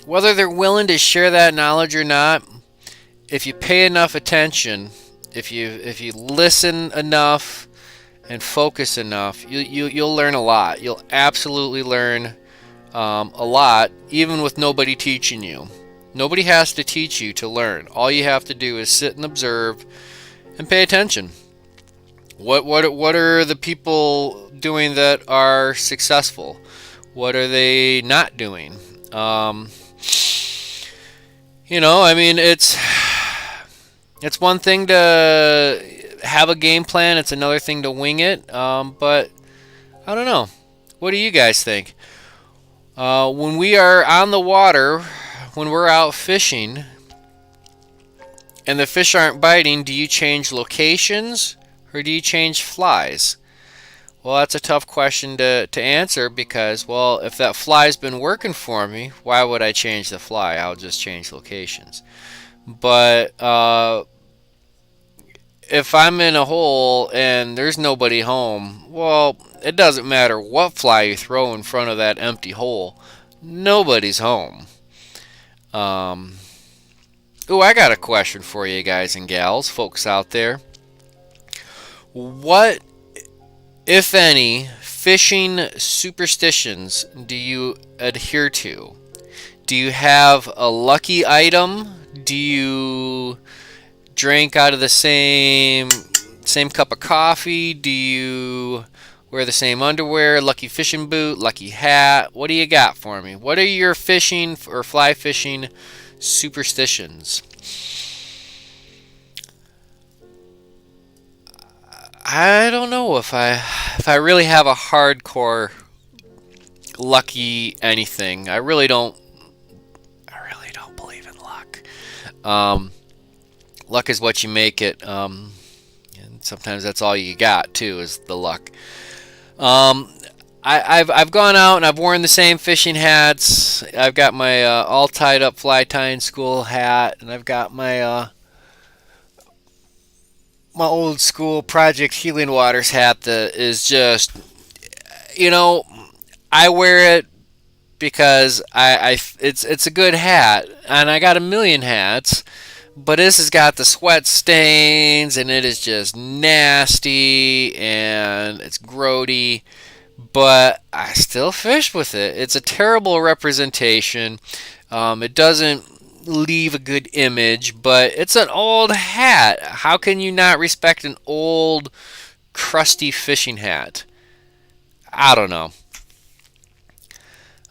whether they're willing to share that knowledge or not, if you pay enough attention, if you listen enough and focus enough, you'll learn a lot. You'll absolutely learn a lot, even with nobody teaching you. Nobody has to teach you to learn. All you have to do is sit and observe and pay attention. What are the people doing that are successful? What are they not doing? It's one thing to have a game plan. It's another thing to wing it. But I don't know. What do you guys think? When we are on the water, when we're out fishing, and the fish aren't biting, do you change locations or do you change flies? Well, that's a tough question to answer because, well, if that fly's been working for me, why would I change the fly? I'll just change locations. But if I'm in a hole and there's nobody home, well, it doesn't matter what fly you throw in front of that empty hole. Nobody's home. I got a question for you guys and gals, folks out there. What, if any, fishing superstitions do you adhere to? Do you have a lucky item? Do you drink out of the same cup of coffee? Do you wear the same underwear? Lucky fishing boot? Lucky hat? What do you got for me? What are your fishing or fly fishing superstitions? I don't know if I really have a hardcore lucky anything. I really don't believe in luck. Um, Luck is what you make it. And sometimes that's all you got too is the luck. Um, I've gone out and I've worn the same fishing hats. I've got my all tied up fly tying school hat, and I've got my old school Project Healing Waters hat that is just, you know, I wear it because it's a good hat, and I got a million hats, but this has got the sweat stains, and it is just nasty, and it's grody, but I still fish with it. It's a terrible representation. It doesn't leave a good image, but it's an old hat. How can you not respect an old, crusty fishing hat? I don't know.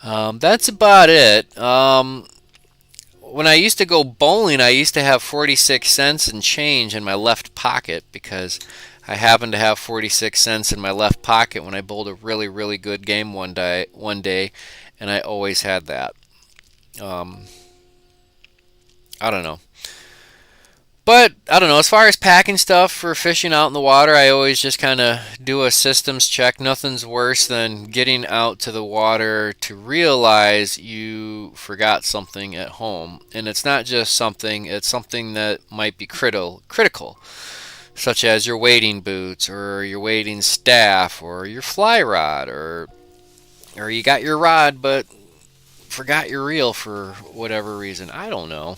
That's about it. When I used to go bowling, I used to have 46 cents and change in my left pocket because I happened to have 46 cents in my left pocket when I bowled a really, really good game one day, and I always had that. Um, I don't know. But I don't know. As far as packing stuff for fishing out in the water, I always just kind of do a systems check. Nothing's worse than getting out to the water to realize you forgot something at home. And it's not just something, it's something that might be critical, such as your wading boots or your wading staff or your fly rod, or you got your rod but forgot your reel for whatever reason. I don't know.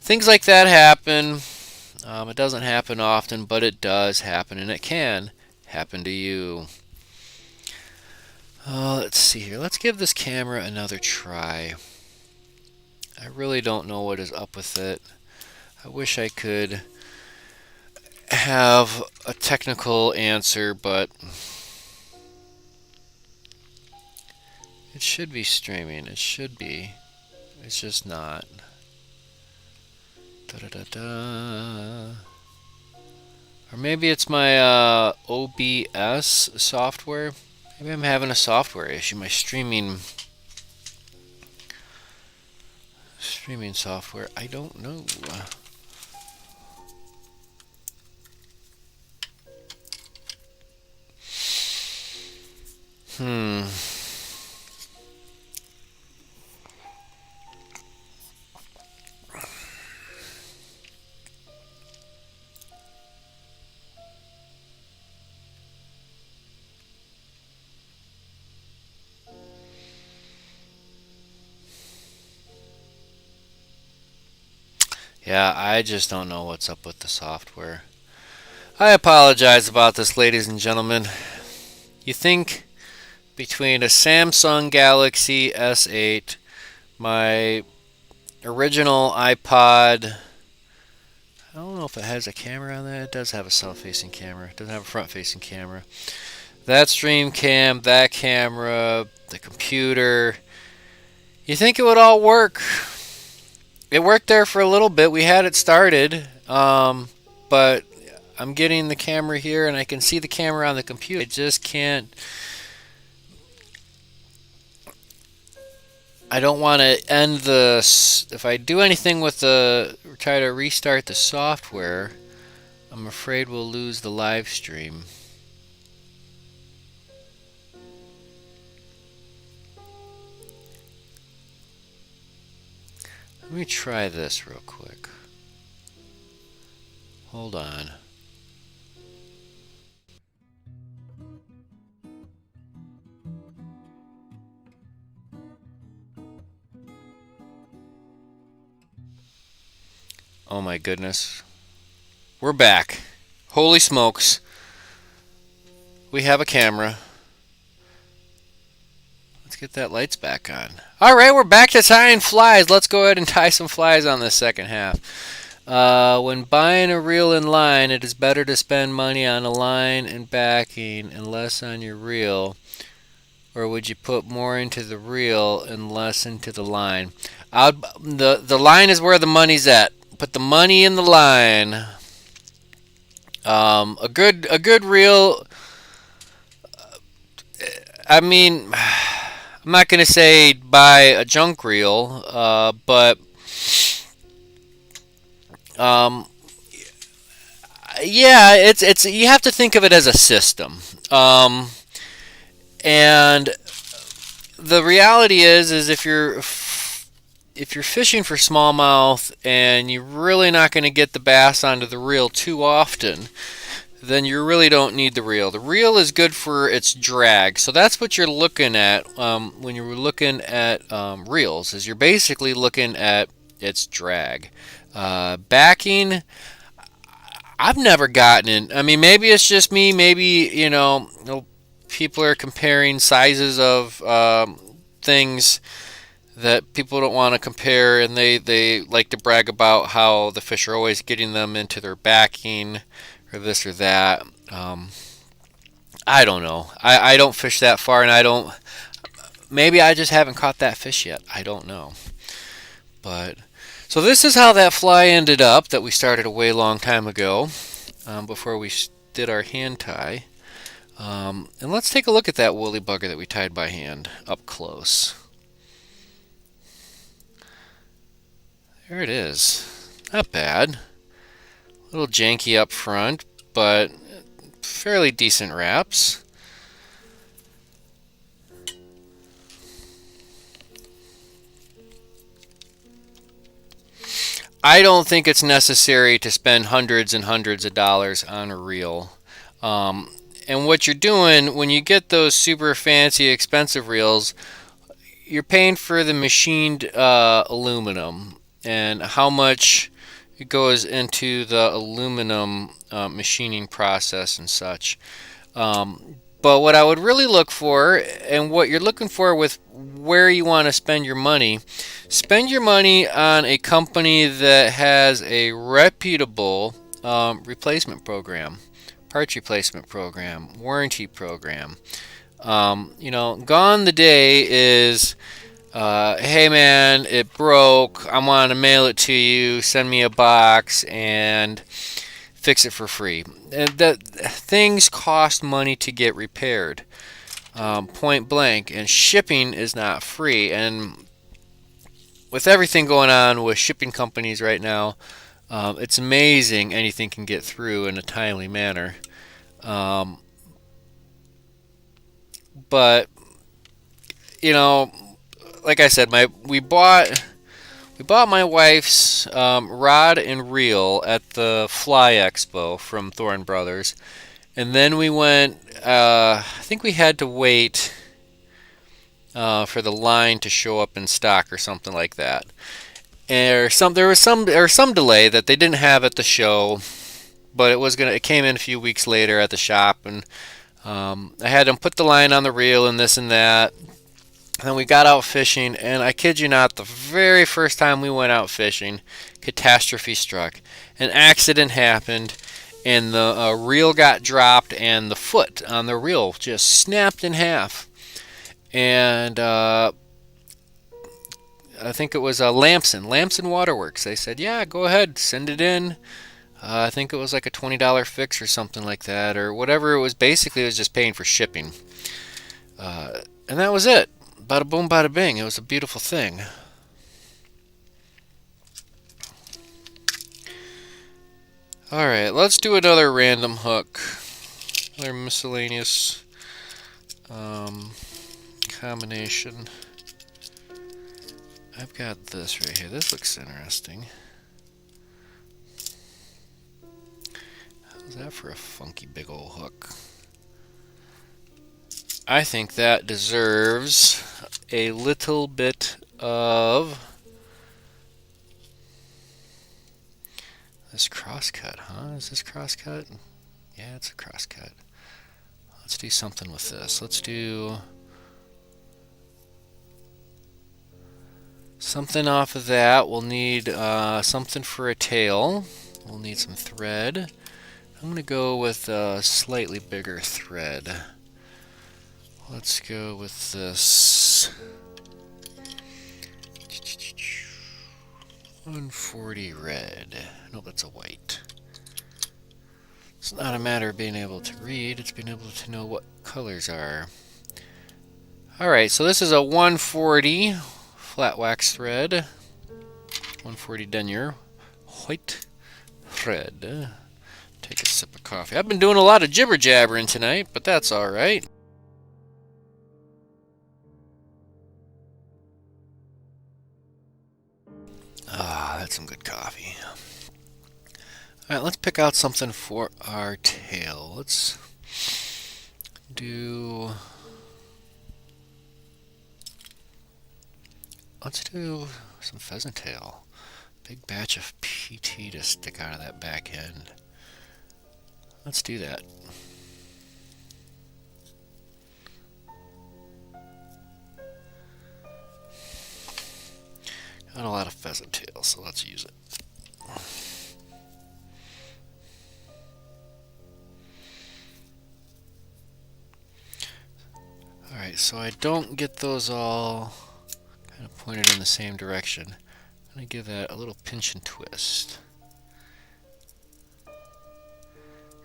Things like that happen. It doesn't happen often, but it does happen, and it can happen to you. Let's see here. Let's give this camera another try. I really don't know what is up with it. I wish I could have a technical answer, but it should be streaming. It should be. It's just not. Da da da da. Or maybe it's my OBS software. Maybe I'm having a software issue. My streaming software. I don't know. Hmm. Yeah, I just don't know what's up with the software. I apologize about this, ladies and gentlemen. You think between a Samsung Galaxy S8, my original iPod, I don't know if it has a camera on that. It does have a south-facing camera. It doesn't have a front-facing camera. That stream cam, that camera, the computer. You think it would all work? It worked there for a little bit. We had it started, but I'm getting the camera here, and I can see the camera on the computer. I just can't. I don't want to end the. If I do anything with try to restart the software, I'm afraid we'll lose the live stream. Let me try this real quick. Hold on. Oh my goodness. We're back. Holy smokes. We have a camera. get that lights back on. All right, we're back to tying flies. Let's go ahead and tie some flies on the second half. When buying a reel and line, it is better to spend money on a line and backing and less on your reel. Or would you put more into the reel and less into the line? The line is where the money's at. Put the money in the line. A good reel. I mean, I'm not gonna say buy a junk reel, but um, yeah, it's you have to think of it as a system. And the reality is if you're fishing for smallmouth and you're really not going to get the bass onto the reel too often, then you really don't need the reel. The reel is good for its drag. So that's what you're looking at when you're looking at reels, is you're basically looking at its drag. Backing, I've never gotten in. I mean, maybe it's just me. Maybe, people are comparing sizes of things that people don't want to compare, and they like to brag about how the fish are always getting them into their backing or this or that. I don't know. I don't fish that far, and I don't. Maybe I just haven't caught that fish yet. I don't know. But so this is how that fly ended up that we started a way long time ago, before we did our hand tie. And let's take a look at that woolly bugger that we tied by hand up close. There it is. Not bad. A little janky up front, but fairly decent wraps. I don't think it's necessary to spend hundreds and hundreds of dollars on a reel. And what you're doing when you get those super fancy expensive reels, you're paying for the machined aluminum and how much it goes into the aluminum machining process and such. But what I would really look for, and what you're looking for with where you want to spend your money on a company that has a reputable replacement program, parts replacement program, warranty program. Gone the day is, hey man, it broke. I want to mail it to you. Send me a box and fix it for free. That things cost money to get repaired, point blank, and shipping is not free. And with everything going on with shipping companies right now, it's amazing anything can get through in a timely manner. But like I said, we bought my wife's rod and reel at the Fly Expo from Thorne Brothers, and then we went. I think we had to wait for the line to show up in stock or something like that. There was some delay that they didn't have at the show, but it came in a few weeks later at the shop, and I had them put the line on the reel and this and that. And then we got out fishing, and I kid you not, the very first time we went out fishing, catastrophe struck. An accident happened, and the reel got dropped, and the foot on the reel just snapped in half. And I think it was Lamson Waterworks. They said, yeah, go ahead, send it in. I think it was like a $20 fix or something like that, or whatever it was. Basically, it was just paying for shipping. And that was it. Bada boom, bada bing. It was a beautiful thing. Alright, let's do another random hook. Another miscellaneous combination. I've got this right here. This looks interesting. How's that for a funky big old hook? I think that deserves a little bit of this crosscut, huh? Is this crosscut? Yeah, it's a crosscut. Let's do something with this. Let's do something off of that. We'll need something for a tail. We'll need some thread. I'm going to go with a slightly bigger thread. Let's go with this 140 red. No, that's a white. It's not a matter of being able to read, it's being able to know what colors are. Alright, so this is a 140 flat wax thread. 140 denier white thread. Take a sip of coffee. I've been doing a lot of jibber jabbering tonight, but that's alright. Ah, that's some good coffee. Alright, let's pick out something for our tail. Let's do some pheasant tail. Big batch of PT to stick out of that back end. Let's do that. Got a lot of pheasant tail, so let's use it. Alright, so I don't get those all kind of pointed in the same direction. I'm going to give that a little pinch and twist.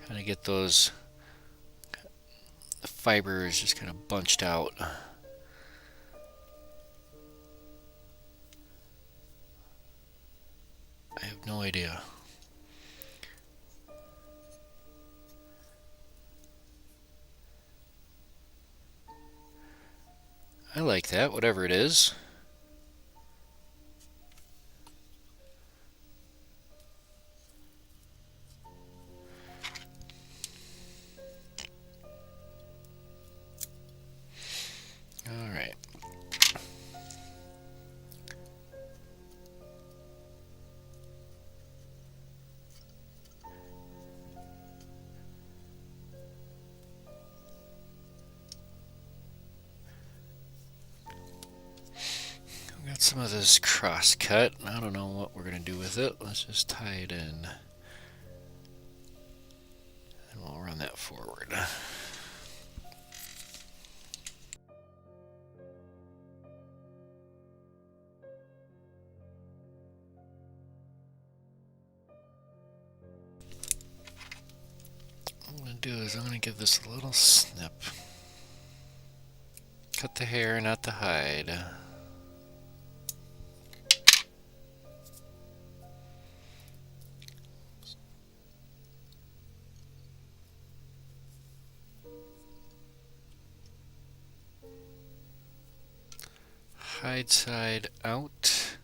Kind of get those fibers just kind of bunched out. I have no idea. I like that, whatever it is. Alright. Got some of this cross cut. I don't know what we're going to do with it. Let's just tie it in. And we'll run that forward. What I'm going to do is I'm going to give this a little snip. Cut the hair, not the hide. Hide side out,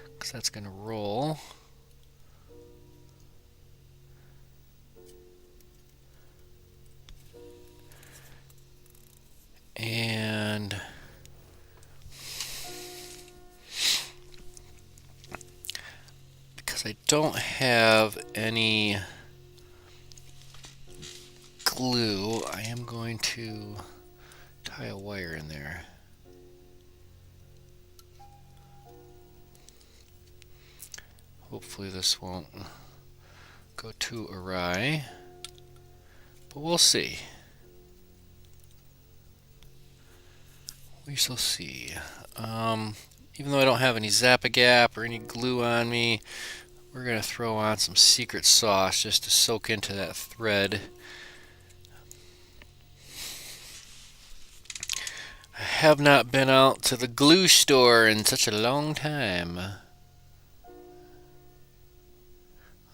because that's going to roll. And because I don't have any glue, I am going to tie a wire in there. Hopefully this won't go too awry, but we'll see. We shall see. Even though I don't have any Zap-A-Gap or any glue on me, we're going to throw on some secret sauce just to soak into that thread. I have not been out to the glue store in such a long time.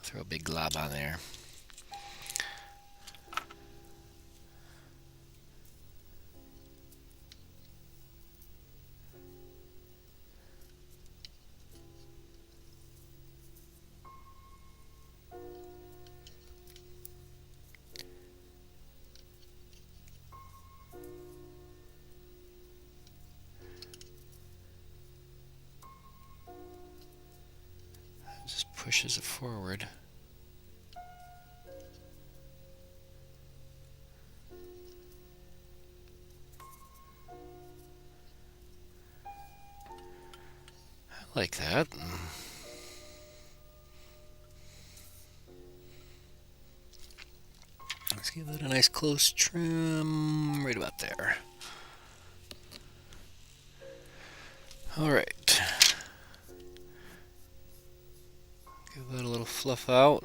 Throw a big glob on there. Just pushes it forward. like that. Let's give that a nice close trim right about there. All right. Give that a little fluff out.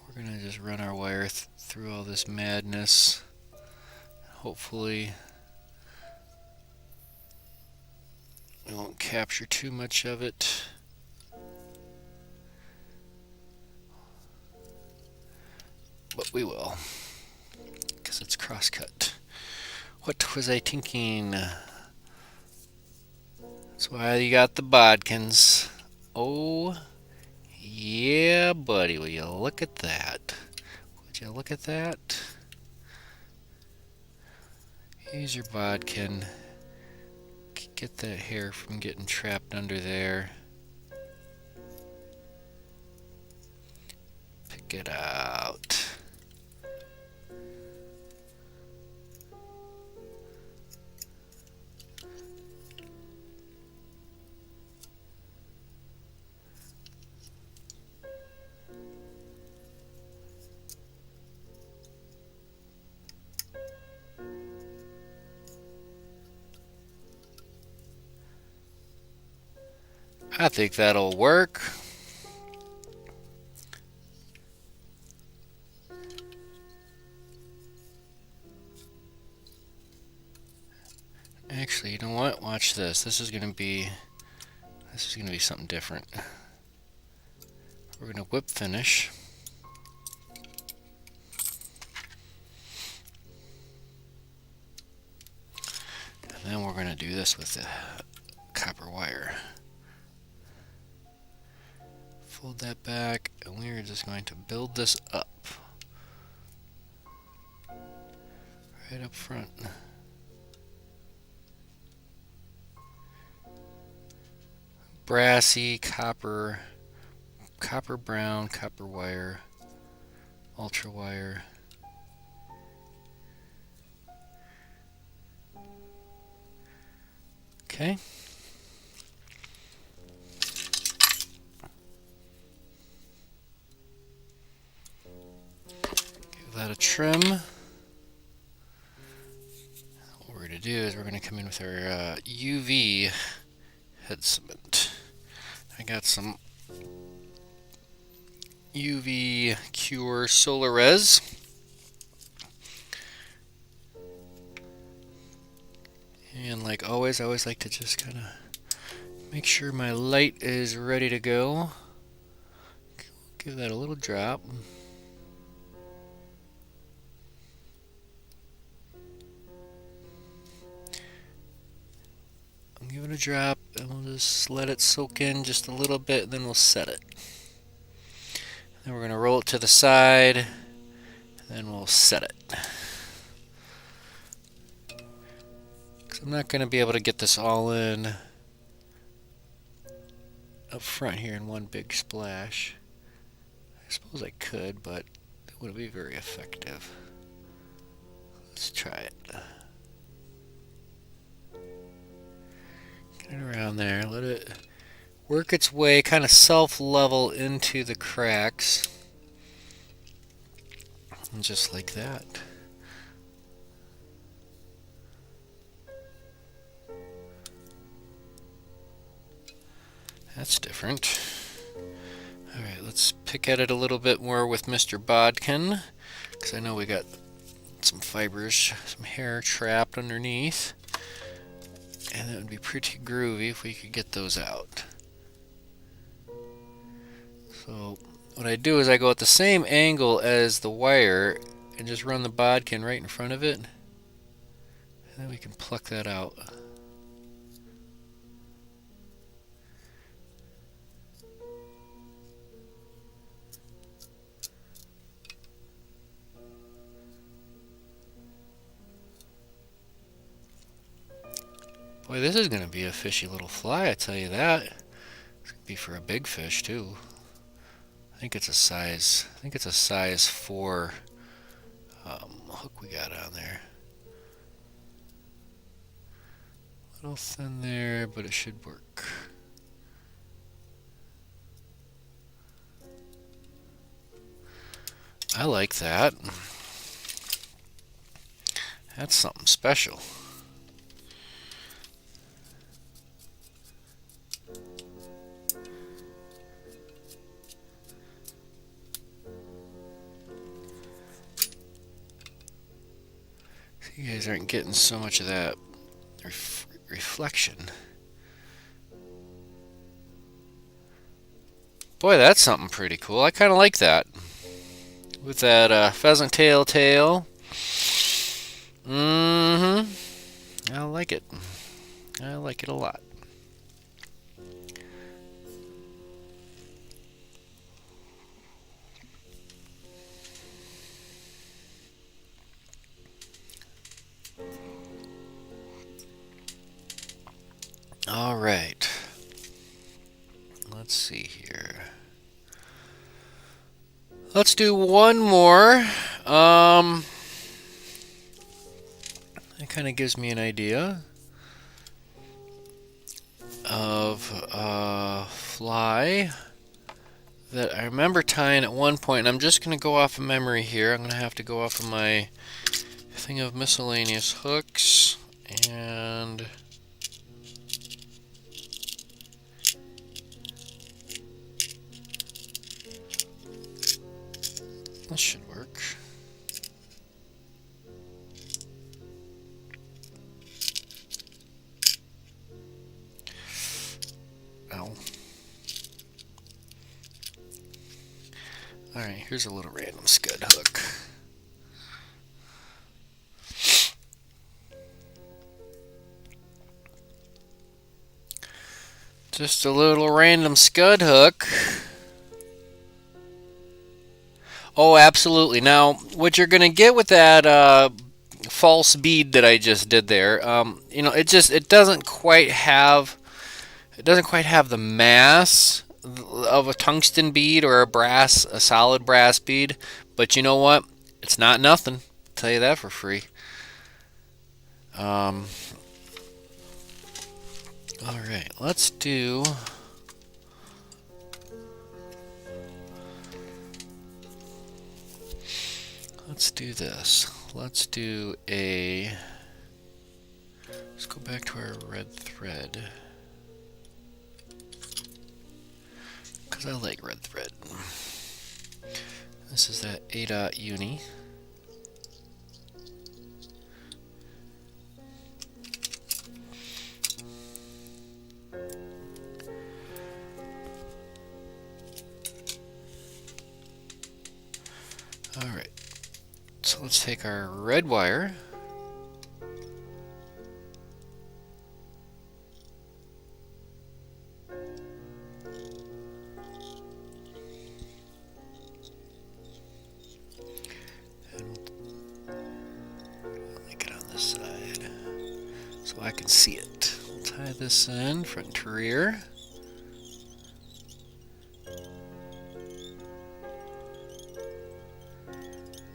We're gonna just run our wire through all this madness. Hopefully we won't capture too much of it. But we will, because it's cross-cut. What was I thinking? That's why you got the bodkins. Oh, yeah, buddy. Will you look at that? Would you look at that? Use your bodkin. Get that hair from getting trapped under there. Pick it out. I think that'll work. Actually, you know what? Watch this. This is gonna be something different. We're gonna whip finish. And then we're gonna do this with the copper wire. Fold that back, and we are just going to build this up. Right up front. Brassy, copper brown, copper wire, ultra wire. Okay. Give that a trim. What we're going to do is we're going to come in with our UV head cement. I got some UV Cure Solar Res. And like always, I always like to just kind of make sure my light is ready to go. Give that a little drop. I'll give it a drop and we'll just let it soak in just a little bit, and then we'll set it. Then we're going to roll it to the side, and then we'll set it. Because I'm not going to be able to get this all in up front here in one big splash. I suppose I could, but it wouldn't be very effective. Let's try it. Get it around there, let it work its way kind of self-level into the cracks. And just like that. That's different. Alright, let's pick at it a little bit more with Mr. Bodkin, because I know we got some fibers, some hair trapped underneath. And that would be pretty groovy if we could get those out. So what I do is I go at the same angle as the wire and just run the bodkin right in front of it. And then we can pluck that out. Boy, this is going to be a fishy little fly, I tell you that. It's going to be for a big fish too. I think it's a size 4 hook we got on there. A little thin there, but it should work. I like that. That's something special. You guys aren't getting so much of that reflection. Boy, that's something pretty cool. I kind of like that. With that pheasant tail. Mm-hmm. I like it. I like it a lot. All right. Let's see here. Let's do one more. That kind of gives me an idea of a fly that I remember tying at one point. And I'm just going to go off of memory here. I'm going to have to go off of my thing of miscellaneous hooks. And this should work. Ow. Alright, here's a little random scud hook. Just a little random scud hook. Oh, absolutely. Now, what you're going to get with that false bead that I just did there, it doesn't quite have the mass of a tungsten bead or a solid brass bead. But you know what? It's not nothing. I'll tell you that for free. All right, let's do. Let's do this. Let's do a. Let's go back to our red thread. Because I like red thread. This is that A. Uni. Alright. So let's take our red wire. So I can see it. We'll tie this in front to rear.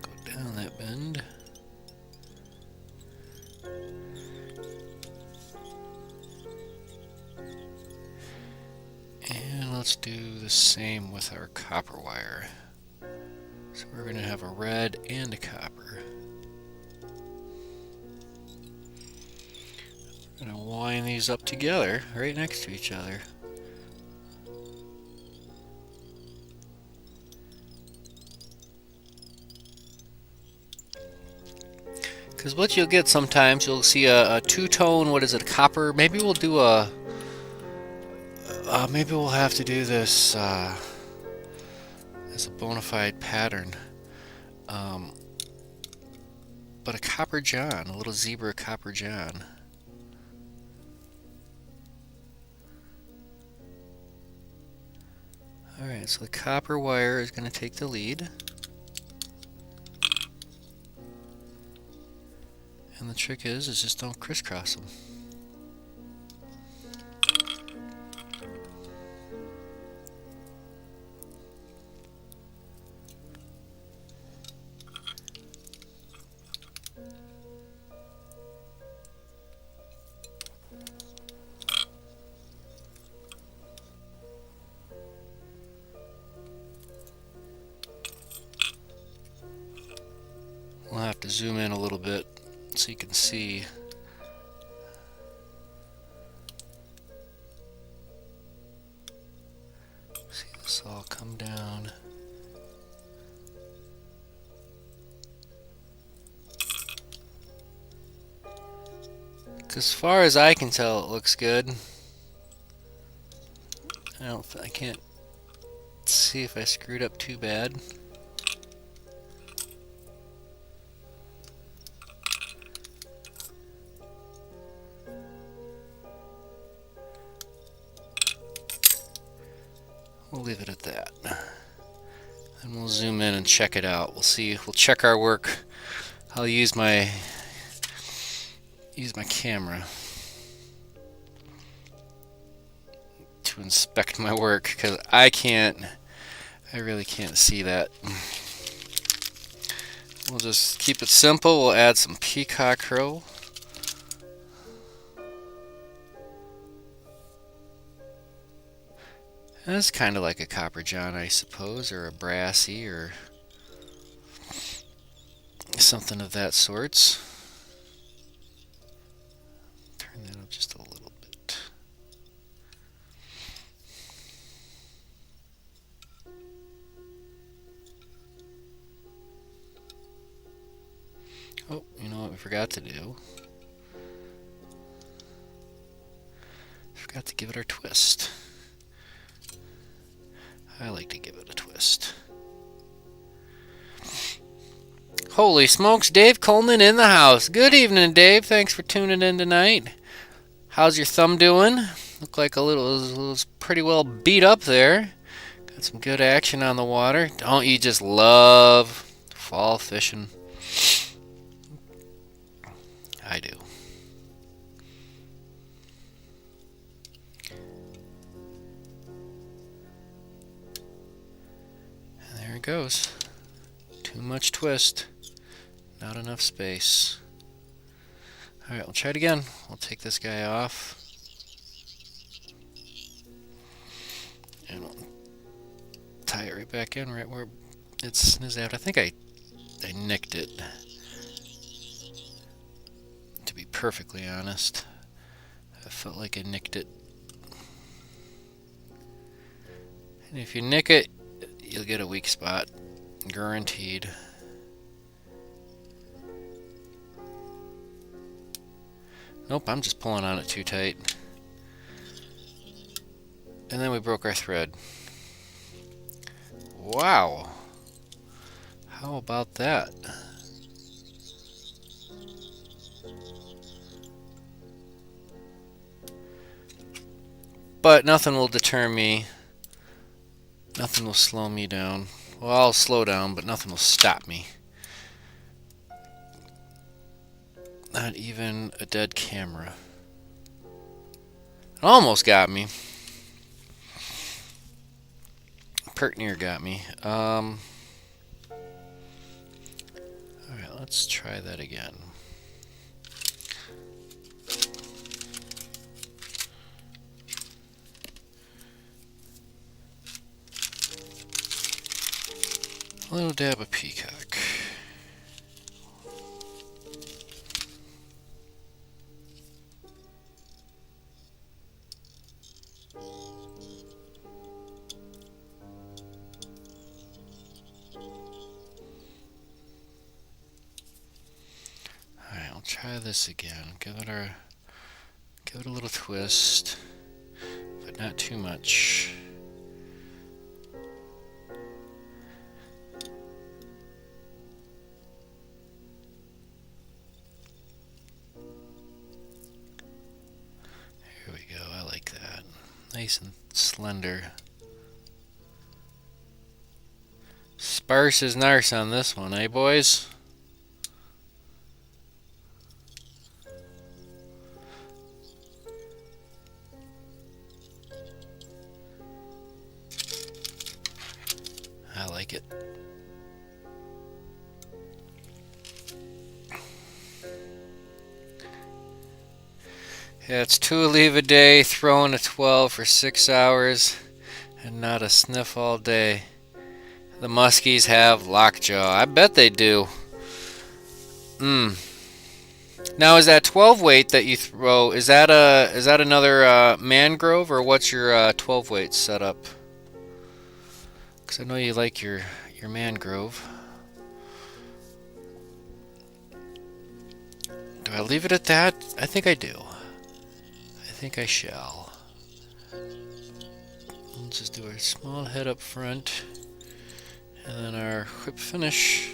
Go down that bend. And let's do the same with our copper wire. So we're going to have a red and a copper. I'm going to wind these up together right next to each other. Because what you'll get sometimes, you'll see a two-tone, what is it, a copper? Maybe we'll do maybe we'll have to do this as a bona fide pattern. But a copper john, a little zebra copper john. Alright, so the copper wire is going to take the lead. And the trick is just don't crisscross them. zoom in a little bit so you can see. See this all come down. As far as I can tell, it looks good. I can't see if I screwed up too bad. We'll leave it at that. And we'll zoom in and check it out. We'll see. We'll check our work. I'll use my camera to inspect my work because I really can't see that. We'll just keep it simple. We'll add some peacock curl. And it's kind of like a copper john, I suppose, or a brassy, or something of that sorts. Turn that up just a little bit. Oh, you know what we forgot to do? Forgot to give it our twist. I like to give it a twist. Holy smokes, Dave Coleman in the house. Good evening, Dave. Thanks for tuning in tonight. How's your thumb doing? Looked like it was pretty well beat up there. Got some good action on the water. Don't you just love fall fishing? I do. There it goes. Too much twist. Not enough space. Alright, we'll try it again. We'll take this guy off. And we'll tie it right back in right where it's snizzed out. I think I nicked it. To be perfectly honest. I felt like I nicked it. And if you nick it, you'll get a weak spot. Guaranteed. Nope, I'm just pulling on it too tight. And then we broke our thread. Wow. How about that? But nothing will deter me. Nothing will slow me down. Well, I'll slow down, but nothing will stop me. Not even a dead camera. It almost got me. Pert near got me. Alright, let's try that again. A little dab of peacock. Alright, I'll try this again. Give it a little twist, but not too much. Here we go, I like that. Nice and slender. Sparse as narce on this one, eh boys? I like it. Yeah, it's 2 leave a day, throwing a 12 for 6 hours, and not a sniff all day. The muskies have lockjaw. I bet they do. Mm. Now, is that 12 weight that you throw? Is that another mangrove, or what's your 12 weight setup? Because I know you like your mangrove. Do I leave it at that? I think I do. I think I shall. We'll just do a small head up front, and then our whip finish.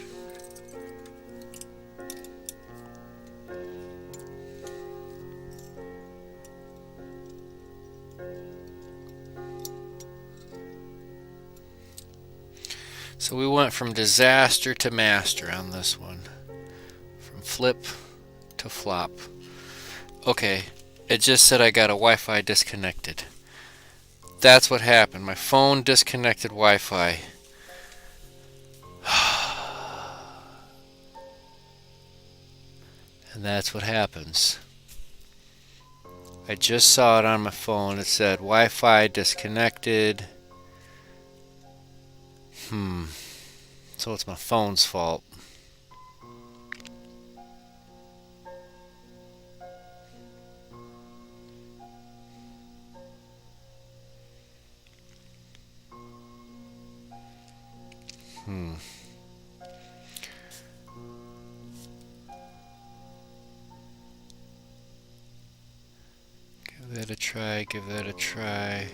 So we went from disaster to master on this one. From flip to flop. Okay, it just said I got a Wi-Fi disconnected. That's what happened. My phone disconnected Wi-Fi. And that's what happens. I just saw it on my phone. It said Wi-Fi disconnected. So it's my phone's fault. Give that a try, give that a try.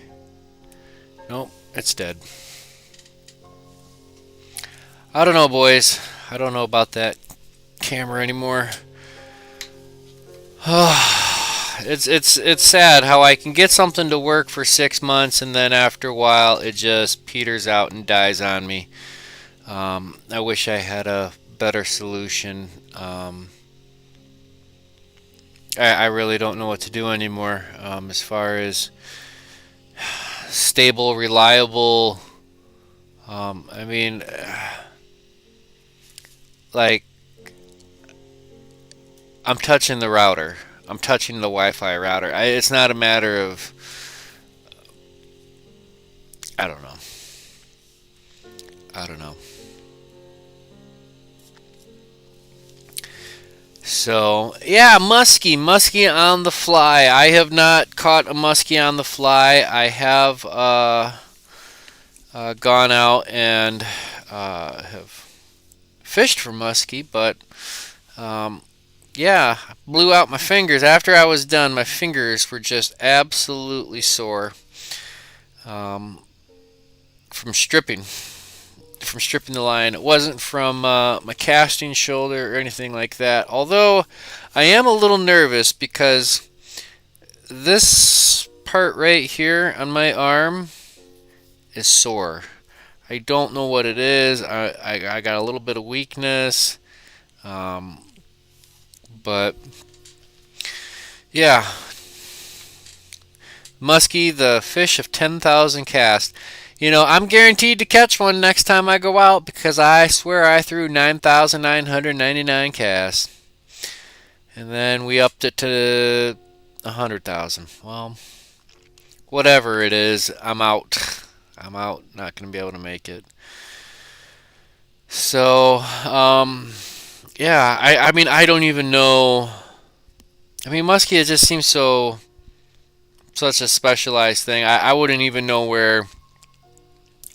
Nope, it's dead. I don't know, boys. I don't know about that camera anymore. It's sad how I can get something to work for 6 months and then after a while it just peters out and dies on me. I wish I had a better solution. I really don't know what to do anymore as far as stable, reliable. I mean, like, I'm touching the router. I'm touching the Wi-Fi router. It's not a matter of, I don't know. I don't know. So, yeah, muskie on the fly. I have not caught a muskie on the fly. I have gone out and have fished for muskie, but yeah, blew out my fingers. After I was done, my fingers were just absolutely sore from stripping. From stripping the line. It wasn't from my casting shoulder or anything like that. Although I am a little nervous because this part right here on my arm is sore. I don't know what it is. I got a little bit of weakness. But yeah, muskie, the fish of 10,000 casts. You know, I'm guaranteed to catch one next time I go out because I swear I threw 9,999 casts. And then we upped it to 100,000. Well, whatever it is, I'm out. I'm out. Not going to be able to make it. So, yeah, I mean, I don't even know. I mean, muskie, it just seems such a specialized thing. I wouldn't even know where.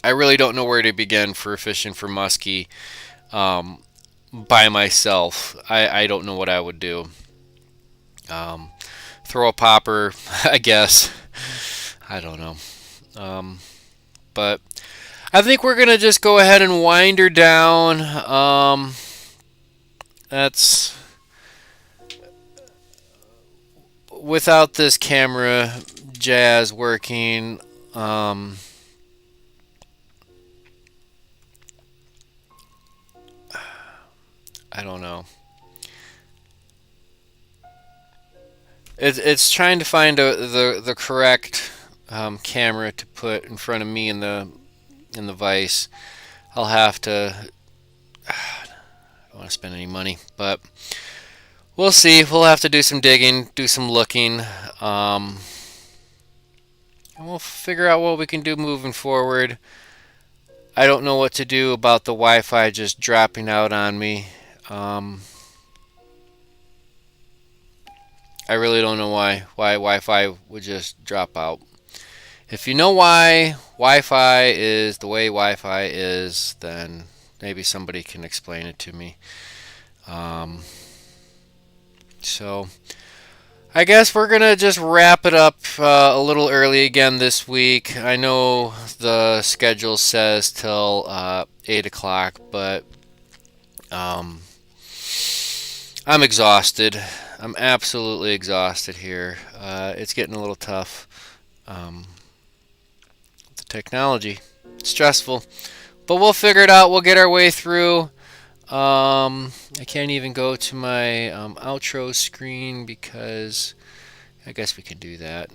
I really don't know where to begin for fishing for muskie by myself. I don't know what I would do. Throw a popper, I guess. I don't know. But I think we're going to just go ahead and wind her down. That's without this camera jazz working. I don't know. It's trying to find the correct camera to put in front of me in the vise. I'll have to. I don't want to spend any money, but we'll see. We'll have to do some digging, do some looking, and we'll figure out what we can do moving forward. I don't know what to do about the Wi-Fi just dropping out on me. I really don't know why Wi-Fi would just drop out. If you know why Wi-Fi is the way Wi-Fi is, then maybe somebody can explain it to me. Um, so I guess we're gonna just wrap it up a little early again this week. I know the schedule says till 8 o'clock, but um, I'm exhausted. I'm absolutely exhausted here. It's getting a little tough. Um, the technology, it's stressful, but we'll figure it out. We'll get our way through. I can't even go to my outro screen because I guess we can do that.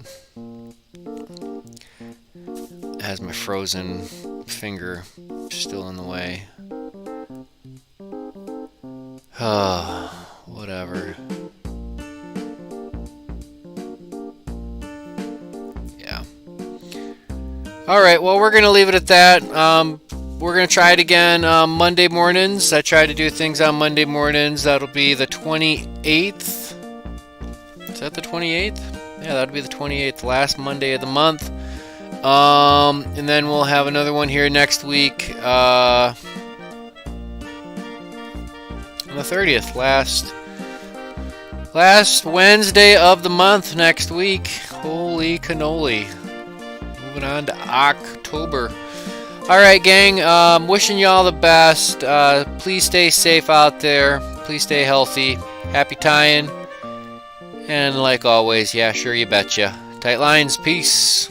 It has my frozen finger still in the way. Whatever. Yeah. Alright, well, we're going to leave it at that. We're going to try it again Monday mornings. I try to do things on Monday mornings. That'll be the 28th. Is that the 28th? Yeah, that'll be the 28th, last Monday of the month. And then we'll have another one here next week. On the 30th, last Wednesday of the month next week. Holy cannoli. Moving on to October. Alright, gang, wishing you all the best. Please stay safe out there. Please stay healthy. Happy tying. And like always, yeah, sure, you betcha. Tight lines, peace.